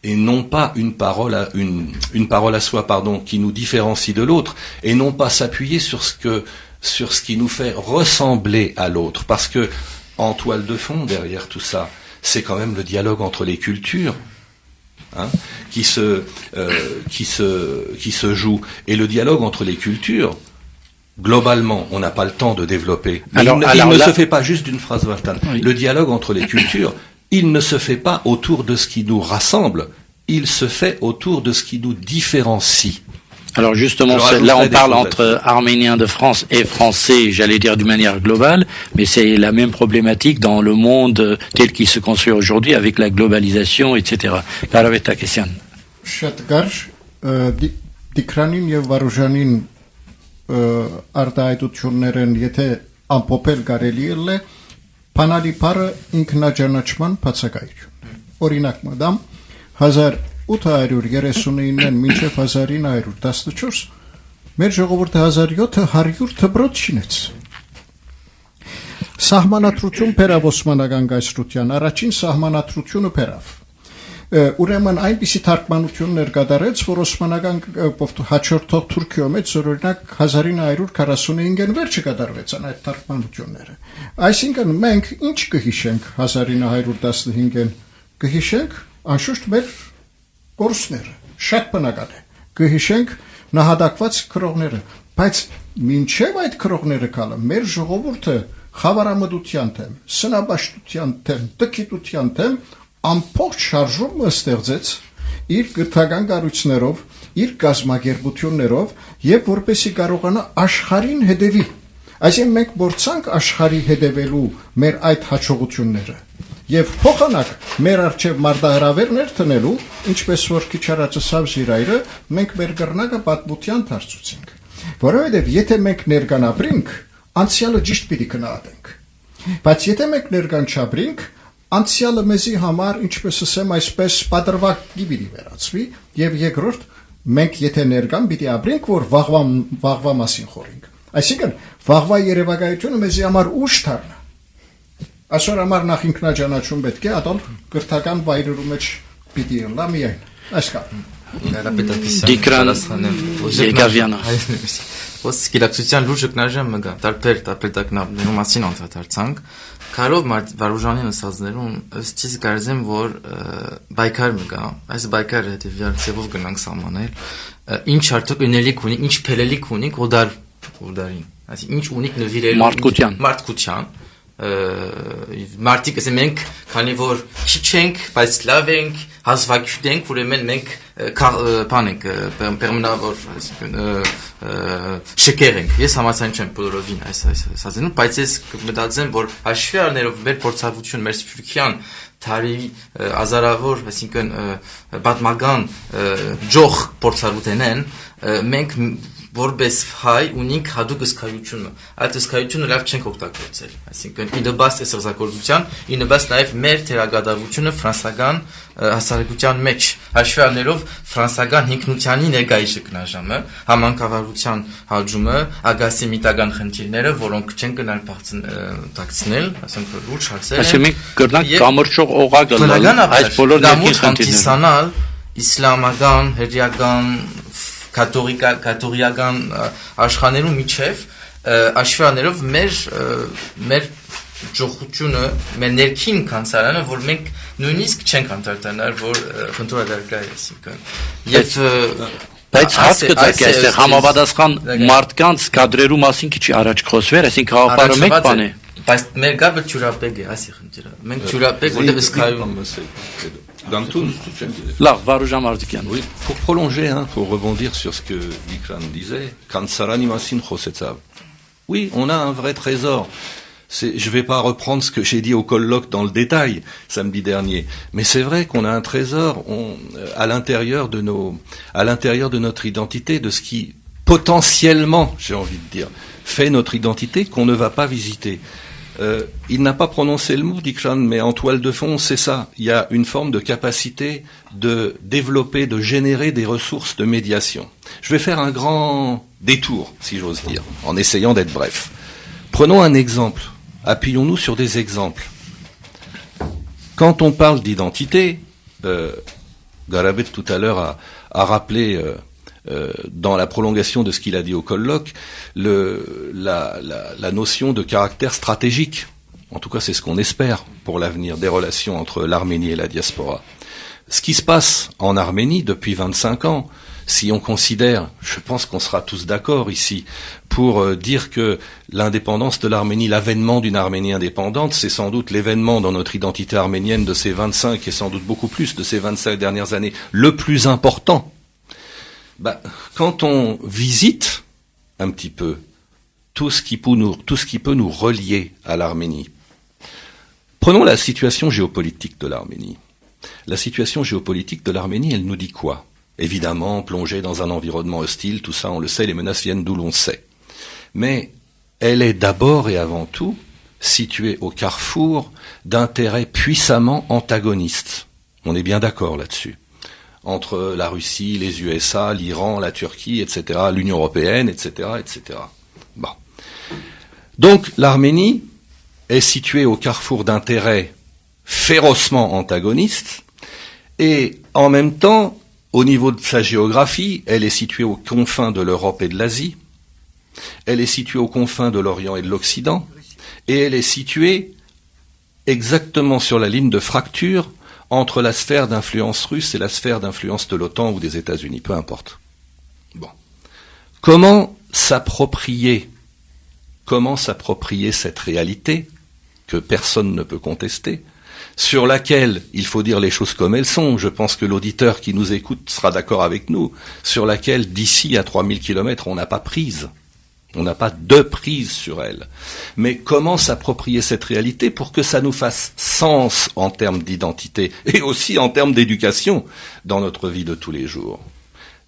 S5: Et non pas une parole à soi, qui nous différencie de l'autre, et non pas s'appuyer sur ce qui nous fait ressembler à l'autre. Parce que, en toile de fond, derrière tout ça, c'est quand même le dialogue entre les cultures, hein, qui se joue. Et le dialogue entre les cultures, globalement, on n'a pas le temps de développer. Mais il ne se fait pas juste d'une phrase Vartan. Oui. Le dialogue entre les cultures, il ne se fait pas autour de ce qui nous rassemble, il se fait autour de ce qui nous différencie.
S2: Alors justement, là on parle entre Arméniens de France et Français, j'allais dire d'une manière globale, mais c'est la même problématique dans le monde tel qu'il se construit aujourd'hui avec la globalisation, etc. Karaveta Kessian.
S4: Շատկար Դիկրանին եւ Վարուժանին արտահայտություններն եթե ամփոփել կարելի է բանալի բառը ինքնաճանաչման բացակայություն։ Օրինակ մադամ 1839-ն մինչև 1914 մեր ժողովուրդը 1700 դպրոց շինեց։ Սահմանադրություն բերավ Օսմանական կայսրության, առաջին սահմանադրությունը բերավ։ Ուրեմն այնպիսի թարգմանություններ կատարեց, որ Օսմանական հաջորդող Թուրքիո մեջ օրինակ 1945-ին վերջը կատարվեցան այդ թարգմանությունները։ Այսինքն մենք ինչ կհիշենք 1915-ին, կհիշենք անշուշտ մեր կորուստները, շատ բնական է։ Կհիշենք նահատակված քրոհները, բայց մինչև այդ քրոհները կալը մեր ժողովուրդը խավարամտության թեմ, սնաբաշտության թեմ, տկիտության թեմ ամբողջ շարժումը ստեղծեց իր գտական կառույցներով, իր կազմակերպություններով եւ որպեսի կարողանա աշխարհին հետևի։ Այսինքն մենք փորձանք աշխարհի հետևելու մեր այդ հաջողությունները եւ փոխանակ մեր արժեվ մարտահրավերներ տնելու, ինչպես որ քիչ առաջ ասավ Զիրայրը, մենք մեր գրնակը պատմության դարձուցինք, որովհետեւ եթե մենք ներկանաբրինք, անցյալը ճիշտ պիտի գնահատենք, բայց եթե մենք ներկան չաբրինք, անցյալը մեզի համար, ինչպես ասեմ, այսպես պատրվակի պիտի վերածվի եւ երկրորդ մենք եթե ներկան պիտի ապրենք, որ վաղվա մասին խորենք, այսինքն վաղվա երևակայությունը մեզի համար ուշ դառնա. Այսօր համար նախ ինքնաճանաչում պետք է, ատալ կրթական վայրերու մեջ պիտի ըլլա միայն, այսքան.
S2: Դիկրան Եկավյանը.
S3: Ոս գիտակցության լուրջ կնաժեմ մգա, տարբեր տապետակնաբներում մասին անդրադարձանք, Կարով վարուժանին ասածներում ըստիս կարծեմ, որ բայկար մգա, այս բայկարը հետևյալ ձևով գնանք սահմանել, ինչ արդյոք ունելիք ունի, ինչ փելելիք ունիք օդարին, այսինքն ինչ ունիք նվիրել մարդկության, մարդիկ ասեմ մենք քանի որ քիչ ենք, բայց լավ ենք, հազվագյուտ ենք, ուրեմն մենք բանենք պերմնավոր, այսինքն շեկեր ենք։ Ես համաձայն չեմ բոլորովին այս ասածներում, բայց ես կմտածեմ, որ հաշվի առնելով մեր փորձառություն, մեր սփյուռքյան թարի ազարավոր, այսինքն պատմական ջող փորձառութենեն, մենք որպես հայ ունենք հատուկ ըսկայությունը, այդ ըսկայությունը լավ չենք օգտագործել, այսինքն իննոբաստ է սրզակորության, իննոբաստ նաև մեր թերագադավությունը ֆրանսական հասարակության մեջ, հաշվի առնելով ֆրանսական հինգնությանի ներկայիս կնաժամը, համանքավարության հաջումը, ագասիմիտական խնդիրները, որոնք չեն գնալ տակցնել, ասենք լուրջ հարցեր են։
S2: Այսինքն մենք կրնանք կամրջող օղակ գնալ այս բոլոր ներքին խնդիրները։
S3: իսլամական, հերյական կաթողիկական աշխարհներում միջև աշխարհներով մեր ջոխությունը, մեր ներքին կանցարանը, որ մենք նույնիսկ չենք անդրադառնալ, որ խնդրադարկա է, այսինքն։ Եվ
S2: բայց հարց կծակի այստեղ համապատասխան մարդկանց կադրերու մասին քիչ առաջ խոսվեր, այսինքն խաղապարը մեկ բան է։
S3: Բայց մեր գաբը ճուրապեկ է, ասի խնդիրը։ Մենք ճուրապեկ որտեղ սկայում
S2: Oui,
S5: pour prolonger, pour rebondir sur ce que Dikran disait, Kansarani Masin Khosetsav. Oui, on a un vrai trésor. Je ne vais pas reprendre ce que j'ai dit au colloque dans le détail samedi dernier, mais c'est vrai qu'on a un trésor à l'intérieur de notre identité, de ce qui potentiellement, j'ai envie de dire, fait notre identité qu'on ne va pas visiter. Il n'a pas prononcé le mot, Dikran, mais en toile de fond, c'est ça. Il y a une forme de capacité de développer, de générer des ressources de médiation. Je vais faire un grand détour, si j'ose dire, en essayant d'être bref. Prenons un exemple. Appuyons-nous sur des exemples. Quand on parle d'identité, Garabet tout à l'heure a rappelé dans la prolongation de ce qu'il a dit au colloque, la notion de caractère stratégique. En tout cas, c'est ce qu'on espère pour l'avenir des relations entre l'Arménie et la diaspora. Ce qui se passe en Arménie depuis 25 ans, si on considère, je pense qu'on sera tous d'accord ici, pour dire que l'indépendance de l'Arménie, l'avènement d'une Arménie indépendante, c'est sans doute l'événement dans notre identité arménienne de ces 25 et sans doute beaucoup plus de ces 25 dernières années, le plus important. Quand on visite un petit peu tout ce qui peut nous relier à l'Arménie, prenons la situation géopolitique de l'Arménie. La situation géopolitique de l'Arménie, elle nous dit quoi? Évidemment, plongée dans un environnement hostile, tout ça on le sait, les menaces viennent d'où l'on sait. Mais elle est d'abord et avant tout située au carrefour d'intérêts puissamment antagonistes. On est bien d'accord là-dessus. Entre la Russie, les USA, l'Iran, la Turquie, etc., l'Union européenne, etc., etc. Bon. Donc l'Arménie est située au carrefour d'intérêts férocement antagonistes et en même temps, au niveau de sa géographie, elle est située aux confins de l'Europe et de l'Asie, elle est située aux confins de l'Orient et de l'Occident et elle est située exactement sur la ligne de fracture entre la sphère d'influence russe et la sphère d'influence de l'OTAN ou des États-Unis, peu importe. Bon. Comment s'approprier cette réalité que personne ne peut contester, sur laquelle, il faut dire les choses comme elles sont, je pense que l'auditeur qui nous écoute sera d'accord avec nous, sur laquelle, d'ici à 3000 km, on n'a pas prise. On n'a pas de prise sur elle. Mais comment s'approprier cette réalité pour que ça nous fasse sens en termes d'identité et aussi en termes d'éducation dans notre vie de tous les jours?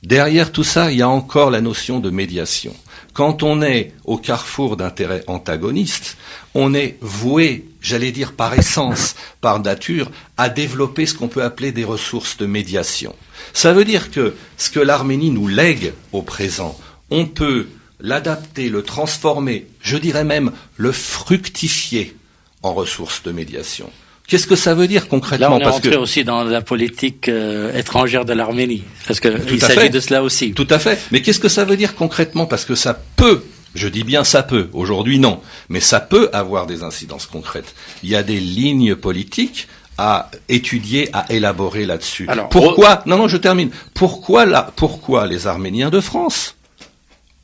S5: Derrière tout ça, il y a encore la notion de médiation. Quand on est au carrefour d'intérêts antagonistes, on est voué, j'allais dire par essence, par nature, à développer ce qu'on peut appeler des ressources de médiation. Ça veut dire que ce que l'Arménie nous lègue au présent, on peut l'adapter, le transformer, je dirais même le fructifier en ressources de médiation. Qu'est-ce que ça veut dire concrètement?
S2: Là, on est entré aussi dans la politique étrangère de l'Arménie, parce que il s'agit de cela aussi.
S5: Tout à fait. Mais qu'est-ce que ça veut dire concrètement? Parce que ça peut, je dis bien ça peut, aujourd'hui non, mais ça peut avoir des incidences concrètes. Il y a des lignes politiques à étudier, à élaborer là-dessus.
S2: Alors,
S5: pourquoi? Non, je termine. Pourquoi les Arméniens de France,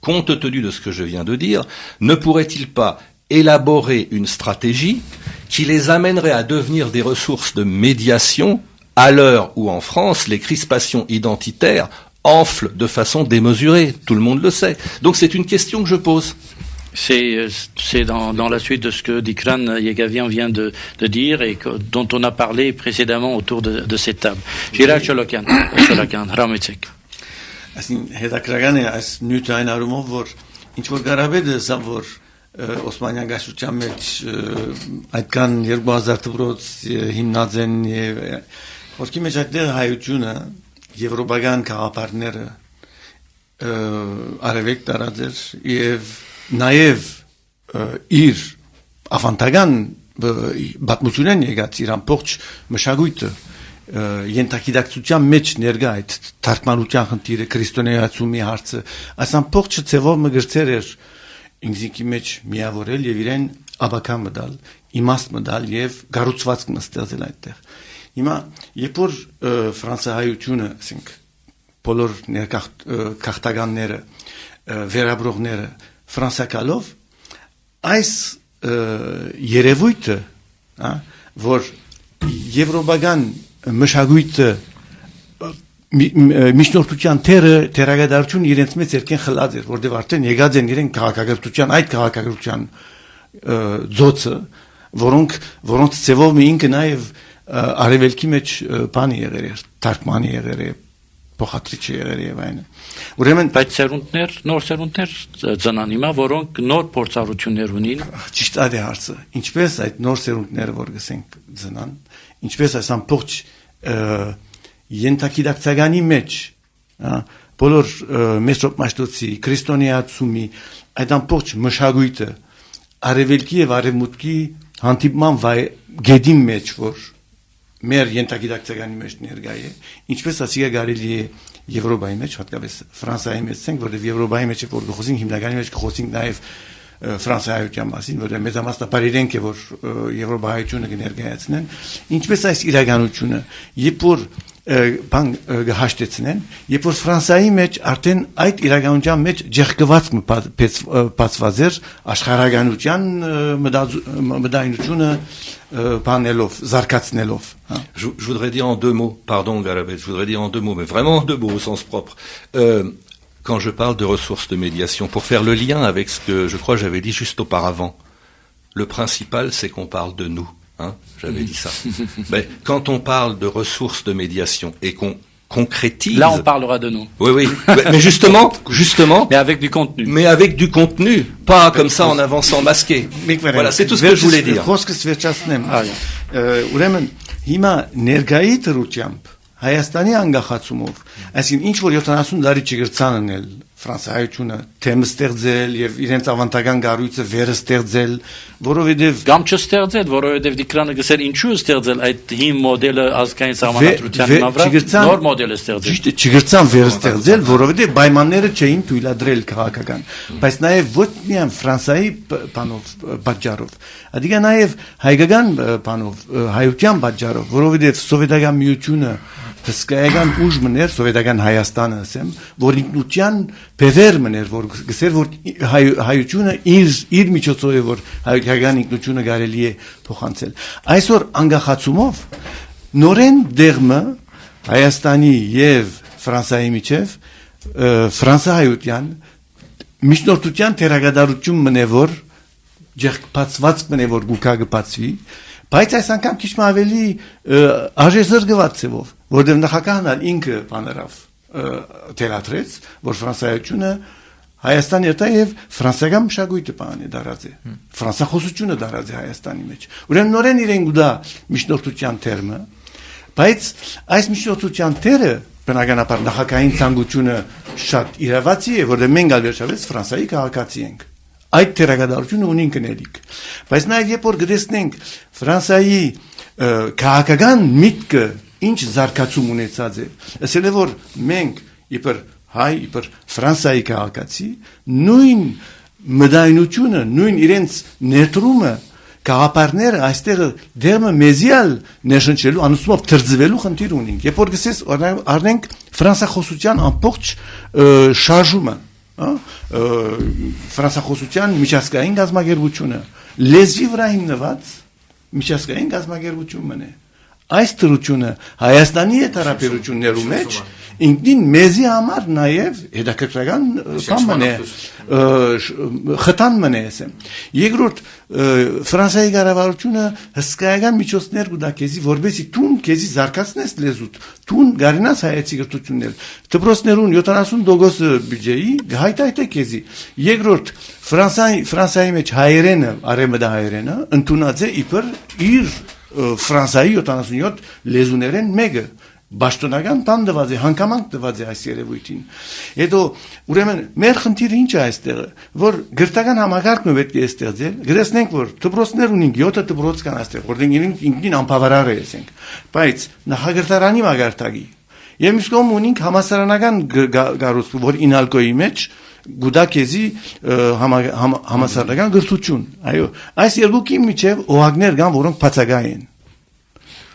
S5: compte tenu de ce que je viens de dire, ne pourraient-ils pas élaborer une stratégie qui les amènerait à devenir des ressources de médiation à l'heure où en France, les crispations identitaires enflent de façon démesurée. Tout le monde le sait. Donc c'est une question que je pose.
S2: C'est dans la suite de ce que Dikran Yegavian vient de dire et dont on a parlé précédemment autour de cette table. Gérard Cholokan, Rametsek.
S6: Այսին հետաքրական է այս նյութը այն առումով, որ ինչ որ գարաբեդ է սա, որ Օսմանյան գաշության մեջ այդքան 2000 դպրոց հիմնած են եւ որքի մեջ այդտեղ հայությունը եվրոպական քաղաքապարները արևեք տարածեր եւ նաեւ իր ավանդական բացմունքն եկած իր ամբողջ մշակույթը ենթակիդակցության մեջ ներկա այդ թարգմանության խնդիրը, քրիստոնեացումի հարցը, այս ամբողջը ծևով մգրծեր էր ինքնի մեջ միավորել եւ իրեն աբական մտալ, իմաստ մտալ եւ գառուցվածք մստեղծել այդտեղ։ Հիմա երբ որ ֆրանսահայությունը, ասենք, բոլոր ներքախտականները, վերաբրողները ֆրանսակալով այս երևույթը, որ եվրոպական մշակույթը միջնորդության թերագադարություն իրենց մեծ երկեն խլած էր, որտեղ արդեն եկած են իրեն քաղաքակրթության, այդ քաղաքակրթության ձոցը, որոնց ծևով մի ինքը նաև արևելքի մեջ բանի եղեր էր, թարգմանի եղեր է, փոխադրիչ եղեր եւ այն։ Ուրեմն
S2: բայց նոր սերունդներ ծնան հիմա, որոնք նոր փորձառություններ ունին։
S6: Ճիշտ այդ է հարցը։ Ինչպես այդ նոր սերունդները, որ գսենք ծնան, ինչպես այս ամբողջ ենթակիդակցականի մեջ, բոլոր մեսրոպմաշտոցի, քրիստոնեացումի, այդ ամբողջ մշակույթը արևելքի եւ արևմուտքի հանդիպման գեդի մեջ, որ մեր ենթակիդակցականի մեջ ներկա է, ինչպես ասիգա կարելի է Եվրոպայի մեջ, հատկապես Ֆրանսիայի մեջ, որտեղ Եվրոպայի մեջ որ խոսենք հիմնականի մեջ խոսենք նաեւ Ֆրանսիայության մասին, որը մեծամասնաբար իրենք է, որ Եվրոպայությունը կներկայացնեն, ինչպես այս իրականությունը, երբ որ բան հաշտեցնեն, երբ որ Ֆրանսիայի մեջ արդեն այդ իրականության մեջ ջեղկված բացված էր աշխարհականության մտայնությունը բանելով, զարգացնելով.
S5: Je voudrais dire en deux mots, pardon Garabet, je voudrais dire en deux mots, mais vraiment en deux mots au sens propre. Quand je parle de ressources de médiation, pour faire le lien avec ce que je crois j'avais dit juste auparavant, le principal c'est qu'on parle de nous, j'avais dit ça. Mais quand on parle de ressources de médiation et qu'on concrétise...
S2: Là on parlera de nous.
S5: Oui, mais justement...
S2: Mais avec du contenu.
S5: Mais avec du contenu, pas comme ça en avançant masqué. Voilà, c'est tout ce que je voulais dire.
S6: Ուրեմն հիմա ներգայի դրությամբ Հայաստանի անկախացումով, այսինքն ինչ որ 70 տարի չգրցան անել Ֆրանսիայությունը թեմ ստեղծել եւ իրենց ավանդական գառույցը վերստեղծել, որովհետեւ
S2: կամ չստեղծել, որովհետեւ Դիկրանը գսել ինչու ստեղծել այդ հին մոդելը ազգային սահմանադրության վրա, նոր մոդել է ստեղծել։
S6: Ճիշտ է, չգրցան վերստեղծել, որովհետեւ պայմանները չէին թույլատրել քաղաքական, բայց նաեւ ոչ միայն Ֆրանսիայի բանով պատճառով, adică նաեւ հայկական բանով, հայության պատճառով, որովհետեւ սովետական միությունը հսկայական ուժ մներ սովետական Հայաստանը ասեմ, որ ինքնության բևեր մներ, որ գսեր որ հայությունը իր միջոցով է որ հայկական ինքնությունը կարելի է փոխանցել։ Այսօր անկախացումով նորեն դերմը Հայաստանի եւ Ֆրանսիայի միջև ֆրանսահայության միջնորդության թերագադարություն մնե որ ջերկացված մնե որ գուկագը բացվի, բայց այս անգամ քիչ ավելի արժեզրկված ծավով, որտեղ նախագահն ինքը բաներով թելատրեց, որ ֆրանսայությունը Հայաստանի հետ եւ ֆրանսիական մշակույթը բանը դարած է։ Ֆրանսախոսությունը դարած է Հայաստանի մեջ։ Ուրեմն նորեն իրեն գուտա միջնորդության տերմը, բայց այս միջնորդության տերը բնականաբար նախագահային ցանկությունը շատ իրավացի է, որտեղ մենք ալվերշավեց Ֆրանսիայի քաղաքացի ենք։ Այդ թերագադարությունը ունին կնելիք։ Բայց նաեւ երբ որ գտեսնենք Ֆրանսիայի քաղաքական միտքը ինչ զարգացում ունեցած է, ասել է որ մենք իբր հայ իբր Ֆրանսիայի քաղաքացի նույն մդայնությունը, նույն իրենց ներդրումը Կաղապարները այստեղ դերմը մեզիալ ներշնչելու անուսումով թրձվելու խնդիր ունենք։ Երբ որ գսես առնենք ֆրանսախոսության ամբողջ շարժումը, ֆրանսախոսության միջազգային գազագերբությունը, լեզվի վրա հիմնված միջազգային գազագերբությունն է։ Այս դրությունը Հայաստանի հետ հարաբերություններու մեջ ինքնին մեզի համար նաև հետաքրքրական բան է, խթան մնե ասեմ։ Երկրորդ Ֆրանսիայի կառավարությունը հսկայական միջոցներ կուտա քեզի, որովհետեւ տուն քեզի զարգացնես լեզուտ, տուն գարինաս հայեցի գրթություններ։ Դպրոցներուն 70% բյուջեի հայտայտ է քեզի։ Երկրորդ Ֆրանսիայի մեջ հայերենը, արևմտահայերենը ընդունած է իբր իր Ֆրանսիայի 77 լեզուներեն մեկը Բաշտոնական բան դված է, հանգամանք դված է այս երևույթին։ Հետո ուրեմն մեր խնդիրը ինչ է այստեղ, որ գրթական համակարգը պետք է ստեղծել, գրեցնենք որ դպրոցներ ունենք 7 դպրոց կան այստեղ, որտեղ իրենք ինքնին անբավարար է ասենք, բայց նախագծարանի մագարտակի եւ մյուս կողմ ունենք համասարանական գարուստ, որ ինալկոյի մեջ գուդակեզի համասարանական գրթություն, այո, այս երկուքի միջև օղակներ կան, որոնք բացակայ են։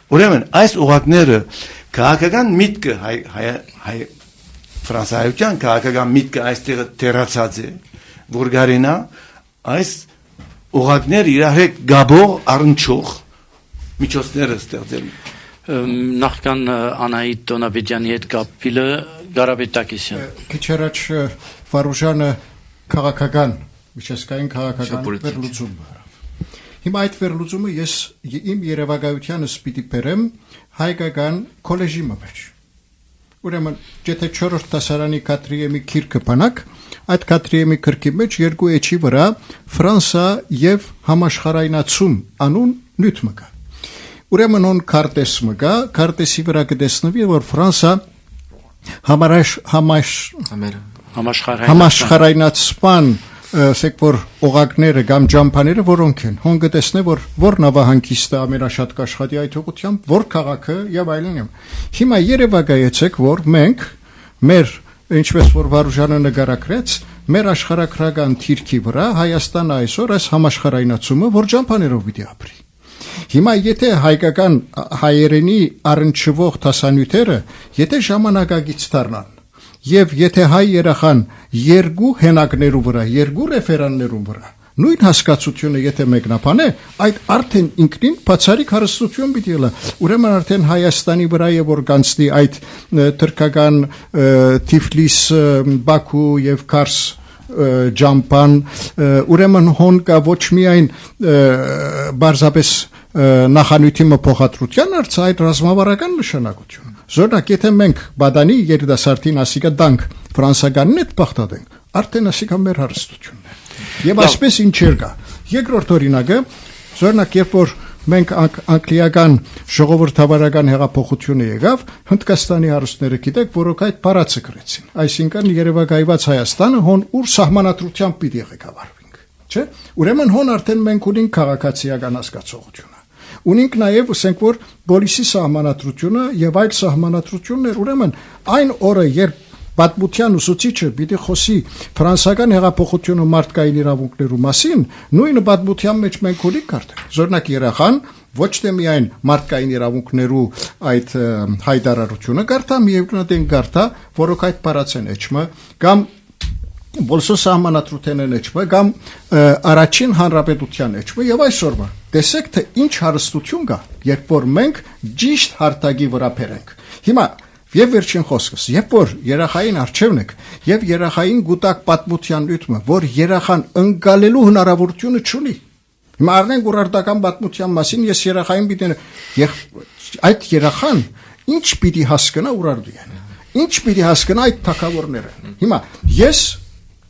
S6: Ուրեմն այս օղակները քաղաքական միտքը ֆրանսայական քաղաքական միտքը այստեղ թերացած է, որ գարենա այս օղակներ իրար հետ գաբող առնչող միջոցները ստեղծել։
S2: Նախքան Անահիտ Տոնաբեդյանի հետ կապիլը Գարաբետակիսյան։
S4: Քիչ առաջ Վարուժանը քաղաքական, միջազգային քաղաքական վերլուծում արավ։ Հիմա այդ վերլուծումը ես իմ երևակայությանս պիտի բերեմ հայկական քոլեջի մեջ։ Ուրեմն, եթե 4-րդ դասարանի Կատրիեմի քիրքը բանակ, այդ Կատրիեմի քրքի մեջ երկու էջի վրա Ֆրանսա եւ համաշխարհայնացում անուն նյութ մկա։ Ուրեմն on քարտես մկա, քարտեսի վրա կտեսնվի, որ Ֆրանսա համաշխարհայնացման ասեք որ օղակները կամ ջամփաները որոնք են հոն գտեսնե որ նավահանգիստը ամենաշատ կաշխատի այդ ուղությամբ որ քաղաքը եւ այլն հիմա երևակայեցեք որ մենք մեր ինչպես որ Վարուժանը նկարագրեց մեր աշխարհակրական թիրքի վրա Հայաստանը այսօր այս համաշխարհայնացումը որ ջամփաներով պիտի ապրի հիմա եթե հայկական հայերենի առնչվող տասանյութերը եթե ժամանակակից դառնան Եվ եթե հայ երախան երկու հենակներու վրա, երկու ռեֆերաններու վրա, նույն հասկացությունը եթե մեկնաբան է, այդ արդեն ինքնին բացառիկ հարստություն պիտի ելա։ Ուրեմն արդեն Հայաստանի վրա եւ որ կանցնի այդ թրքական Թիֆլիս, Բաքու եւ Կարս ջամփան, ուրեմն հոն կա ոչ միայն բարձրապես նախանյութի փոխադրության արծա այդ ռազմավարական նշանակություն։ Զորնակ եթե մենք բադանի երիտասարդին ասիկա դանք ֆրանսականին հետ բախտadենք, արդեն ասիկա մեր հարստությունն է։ Եվ այսպես ինչեր կա։ Երկրորդ օրինակը զորնակ երբ որ մենք անգլիական ժողովրդավարական հեղափոխությունը եկավ, Հնդկաստանի հարուստները գիտեք, որոնք այդ բառացը գրեցին։ Այսինքն երևակայված Հայաստանը հոն ուր սահմանադրությամբ պիտի ղեկավարվենք, չէ՞։ Ուրեմն հոն արդեն մենք ունենք քաղաքացիական հասկացողություն։ Ունենք նաև ասենք որ բոլիսի սահմանադրությունը եւ այլ սահմանադրություններ ուրեմն այն օրը երբ պատմության ուսուցիչը պիտի խոսի ֆրանսական հեղափոխությունը մարդկային իրավունքներու մասին նույնը պատմության մեջ մենք ունենք արդեն զորնակ երախան ոչ թե միայն մարդկային իրավունքներու այդ հայտարարությունը գարտա միևնույն գարտա որոնք այդ բառացեն էջմը կամ Բոլսո սահմանադրութեն էջմը կամ առաջին հանրապետության էջմը եւ այսօրվա տեսեք թե ինչ հարստություն կա երբ որ մենք ճիշտ հարթակի վրա բերենք հիմա Եվ վերջին խոսքս, երբ որ երախային արժևն եք, եւ երախային գուտակ պատմության յութմը, որ երախան ընկալելու հնարավորությունը չունի։ Հիմա առնենք ուրարտական պատմության մասին, ես երախային պիտի այդ երախան ինչ պիտի հասկանա ուրարտության։ Ինչ պիտի հասկանա այդ թակավորները։ Հիմա ես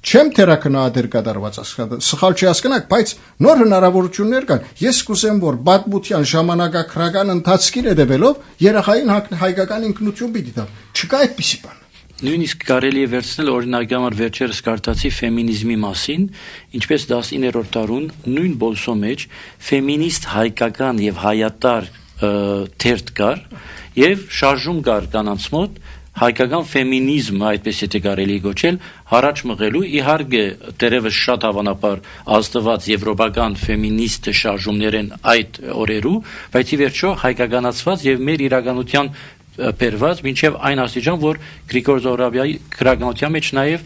S4: չեմ թերակնահատել կատարված սխալ չի հասկանաք, բայց նոր հնարավորություններ կան։ Ես կուզեմ, որ պատմության ժամանակակրական ընթացքին հետևելով երախային հայկական ինքնություն պիտի տա։ Չկա այդպիսի բան։
S2: Նույնիսկ կարելի է վերցնել օրինակի համար վերջերս կարդացի ֆեմինիզմի մասին, ինչպես 19-րդ դարուն նույն բոլսո մեջ ֆեմինիստ հայկական եւ հայատար թերթ կար եւ շարժում կար կանանց մոտ հայկական ֆեմինիզմը, այդպես եթե կարելի գոչել, հարաճ մղելու իհարկե դերևս շատ հավանաբար ազդված եվրոպական ֆեմինիստ շարժումներ են այդ օրերու, բայց ի վերջո հայկականացված եւ մեր իրականության բերված մինչև այն աստիճան, որ Գրիգոր Զոհրաբյանի գրականության մեջ նաև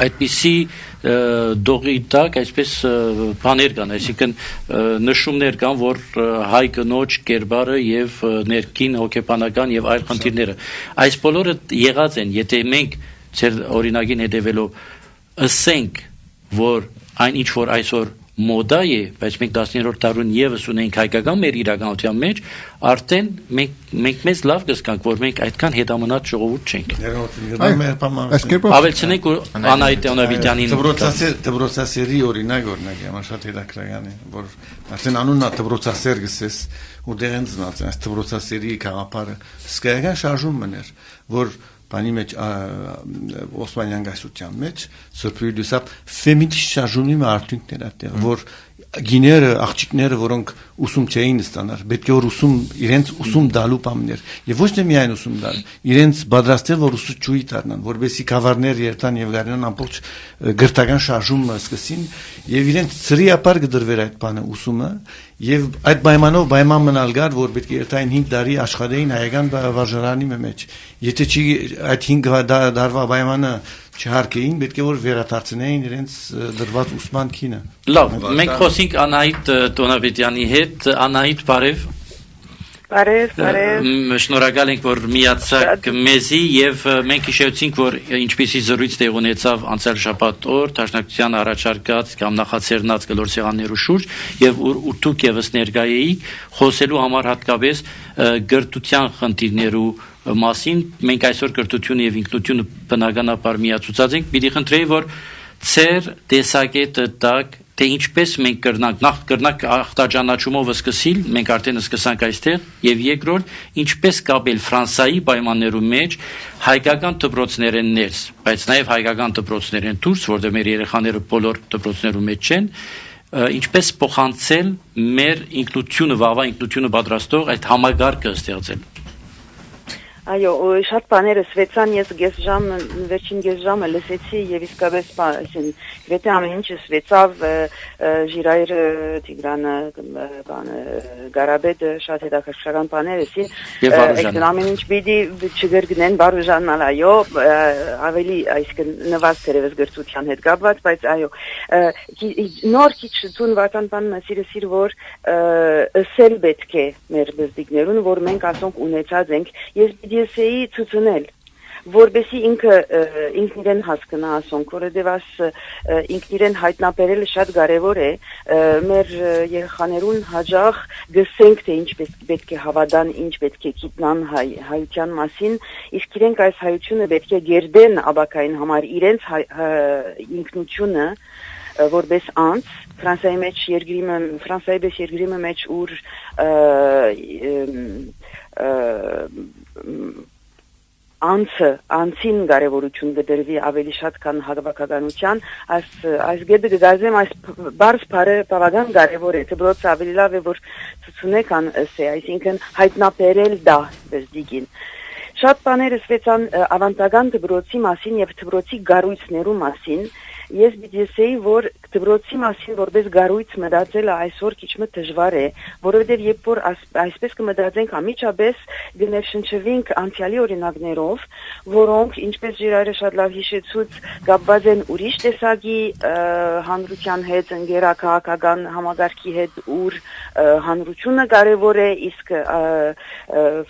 S2: այդպիսի դողի տակ այսպես բաներ կան, այսինքն նշումներ կան, որ հայ կնոջ կերպարը եւ ներքին հոգեբանական եւ այլ խնդիրները այս բոլորը եղած են, եթե մենք ձեր օրինակին հետևելով ասենք, որ այն ինչ որ այսօր մոդա է, բայց մենք 19-րդ դարուն եւս ունենք հայկական մեր իրականության մեջ, արդեն մենք մեզ լավ կզգանք, որ մենք այդքան հետամնաց ժողովուրդ չենք։ Ավելցնենք Անահիտ Անավիտյանին
S6: դբրոցասերի օրինակ յամ շատ հետաքրքրական է, որ արդեն անունն է դբրոցասեր գսես ու դերեն ծնած այս դբրոցասերի քաղաքապարը սկայական շարժում մներ, որ բանի մեջ Օսմանյան գայսության մեջ սրբույր դուսապ ֆեմինիստ շարժումի արդյունքներ այդտեղ, որ գիները, աղջիկները, որոնք ուսում չէին ստանալ, պետք է որ իրենց ուսում դալու բամներ, եւ ոչ թե միայն ուսում դալ, իրենց պատրաստել, որ ուսուցչուի դառնան, որովհետեւ կավարներ երթան եւ գարնան ամբողջ գրթական շարժումը սկսին եւ իրենց ծրիապար կդրվեր այդ բանը ուսումը եւ այդ պայմանով պայման մնալ գար, որ պետք է երթային 5 տարի աշխատեին հայկական վարժարանի մեջ։ Եթե չի այդ 5 դարվա պայմանը չհարկեին, պետք է որ վերադարձնեին իրենց դրված ուսման քինը։
S2: Լավ, մենք խոսենք Անահիտ Տոնավետյանի հետ, Անահիտ բարև։
S7: Բարև։
S2: Շնորհակալ ենք, որ միացաք մեզի եւ մենք հիշեցինք, որ ինչպիսի զրույց տեղ ունեցավ անցյալ շաբաթ օր Դաշնակցության առաջարկած կամ նախաձեռնած գլոր սեղաններու շուրջ եւ ու դուք եւս ներկայ էիք խոսելու համար հատկապես գրթության խնդիրներու մասին։ Մենք այսօր գրթությունը եւ ինքնությունը բնականաբար միացուցած ենք։ Պիտի խնդրեի, որ ծեր տեսակետը տակ թե ինչպես մենք կրնանք ախտաճանաչումով սկսիլ, մենք արդեն սկսանք այստեղ, եւ երկրորդ, ինչպես կապել Ֆրանսայի պայմաններու մեջ հայկական դպրոցներեն ներս, բայց նաեւ հայկական դպրոցներեն դուրս, որտեղ մեր երեխաները բոլոր դպրոցներու մեջ չեն, ինչպես փոխանցել մեր ինքնությունը, վաղվա ինքնությունը պատրաստող այդ համագարկը ստեղծել։
S7: Այո, շատ բաներ սվեցան, ես վերջին գեժամը լսեցի եւ իսկապես գրեթե ամեն ինչ սվեցավ, Ժիրայր Տիգրանը, Գարաբեդը շատ հետաքրքրական բաներ էսին, այդ ամեն ինչ պիտի չգրգնեն Վարուժանն, այո, ավելի այսինքն նվազ թերևս գրթության հետ կապված, բայց այո, նոր քիչ տուն վարդան բանը սիրեսիր, որ ասել պետք է մեր բզդիկներուն, որ մենք ասոնք ունեցած ենք, ես դեսեի ցուցնել, որբեսի ինքը ինքնիրեն հասկանա ասոնք, որովհետև ինքն իրեն հայտնաբերելը շատ կարևոր է, մեր երեխաներուն հաջող գսենք, թե ինչ պետք է հավատան, ինչ պետք է գիտնան հայության մասին, իսկ իրենք այս հայությունը պետք է գերդեն աբակային համար իրենց ինքնությունը, որպես անց, Ֆրանսայի պես երկրի մեջ ուր անցին կարևորություն կդրվի ավելի շատ քան հավաքականության, այս գեդը գազեմ այս բարձ բարը բավական կարևոր է, դպրոցը ավելի լավ է, որ ցուցունե կան ասե, այսինքն հայտնաբերել դա բզդիգին։ Շատ բաներ ասվեցան ավանդական դպրոցի մասին եւ դպրոցի գառույցներու մասին։ Ես դիտեցի, որ դպրոցի մասին որպես գառույց մտածելը այսօր քիչ մը դժվար է, որովհետև երբ որ այսպես կմտածենք ամիջապես գներշնչվենք անցյալի օրինակներով, որոնք ինչպես Ժիրայրը շատ լավ հիշեցուց, կապված են ուրիշ տեսակի հանրության հետ, ընկերաքաղաքական համագարկի հետ, ուր հանրությունը կարևոր է, իսկ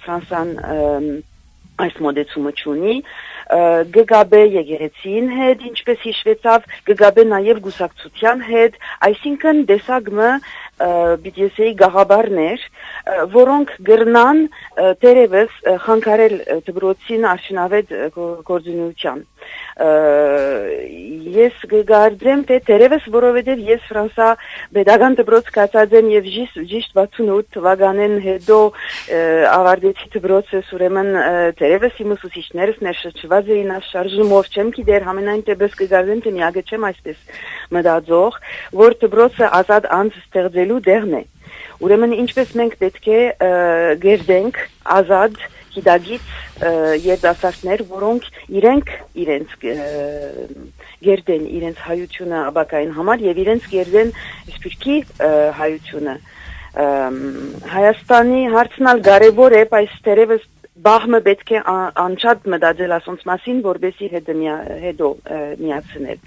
S7: Ֆրանսան այս մոդեցումը չունի, գգաբե եկեղեցին հետ, ինչպես հիշվեցավ, գգաբե նաև գուսակցության հետ, այսինքն դեսագմը բիդեսեի գաղաբարներ, որոնք գրնան տերևս խանգարել դպրոցին արժանավետ գործունեության։ Ես գարդեմ թե տերևս, որովհետև ես Ֆրանսա պետական դպրոց կացած եմ եւ ճիշտ 68 թվականին հետո ավարտեցի դպրոցը, ուրեմն տերևս իմ ուսուցիչներս ներշրջված էին շարժումով, չեմ գիտեր համենայն դեպս գարդեմ թե միագը չեմ այսպես մտածող, որ դպրոցը ազատ անձ ստեղծելու դերն է։ Ուրեմն ինչպես մենք պետք է գերդենք ազատ գիտագից երիտասարդներ, որոնք իրենց գերդեն իրենց հայությունը աբակային համար եւ իրենց գերդեն սպիրկի հայությունը։ Հայաստանի հարցնալ կարևոր է, բայց դերևս բաղմը պետք է անչափ մտածել ասոնց մասին, որբեսի հետո միացնել։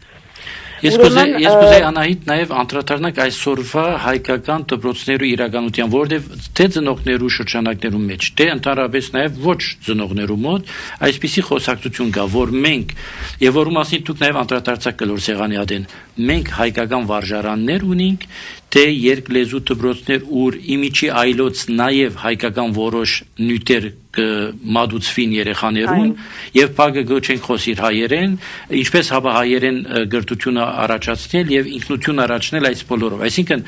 S2: Ես կուզեի Անահիտ նաև անդրադառնալ այսօրվա հայկական դպրոցներու իրականության, որովհետև թե ծնողներու շրջանակներու մեջ, թե ընդհանրապես նաև ոչ ծնողներու մոտ այսպիսի խոսակցություն կա, որ մենք եւ որու մասին դուք նաև անդրադարձաք կլոր սեղանի ադեն, մենք հայկական վարժարաններ ունենք, թե երկլեզու դպրոցներ, ուր իմիջի այլոց նաև հայկական որոշ նյութեր մատուցվին երեխաներուն եւ բաղը գոչենք խոսիր հայերեն, ինչպես հայերեն գրթությունը առաջացնել եւ ինքնություն առաջնել այս բոլորով։ Այսինքն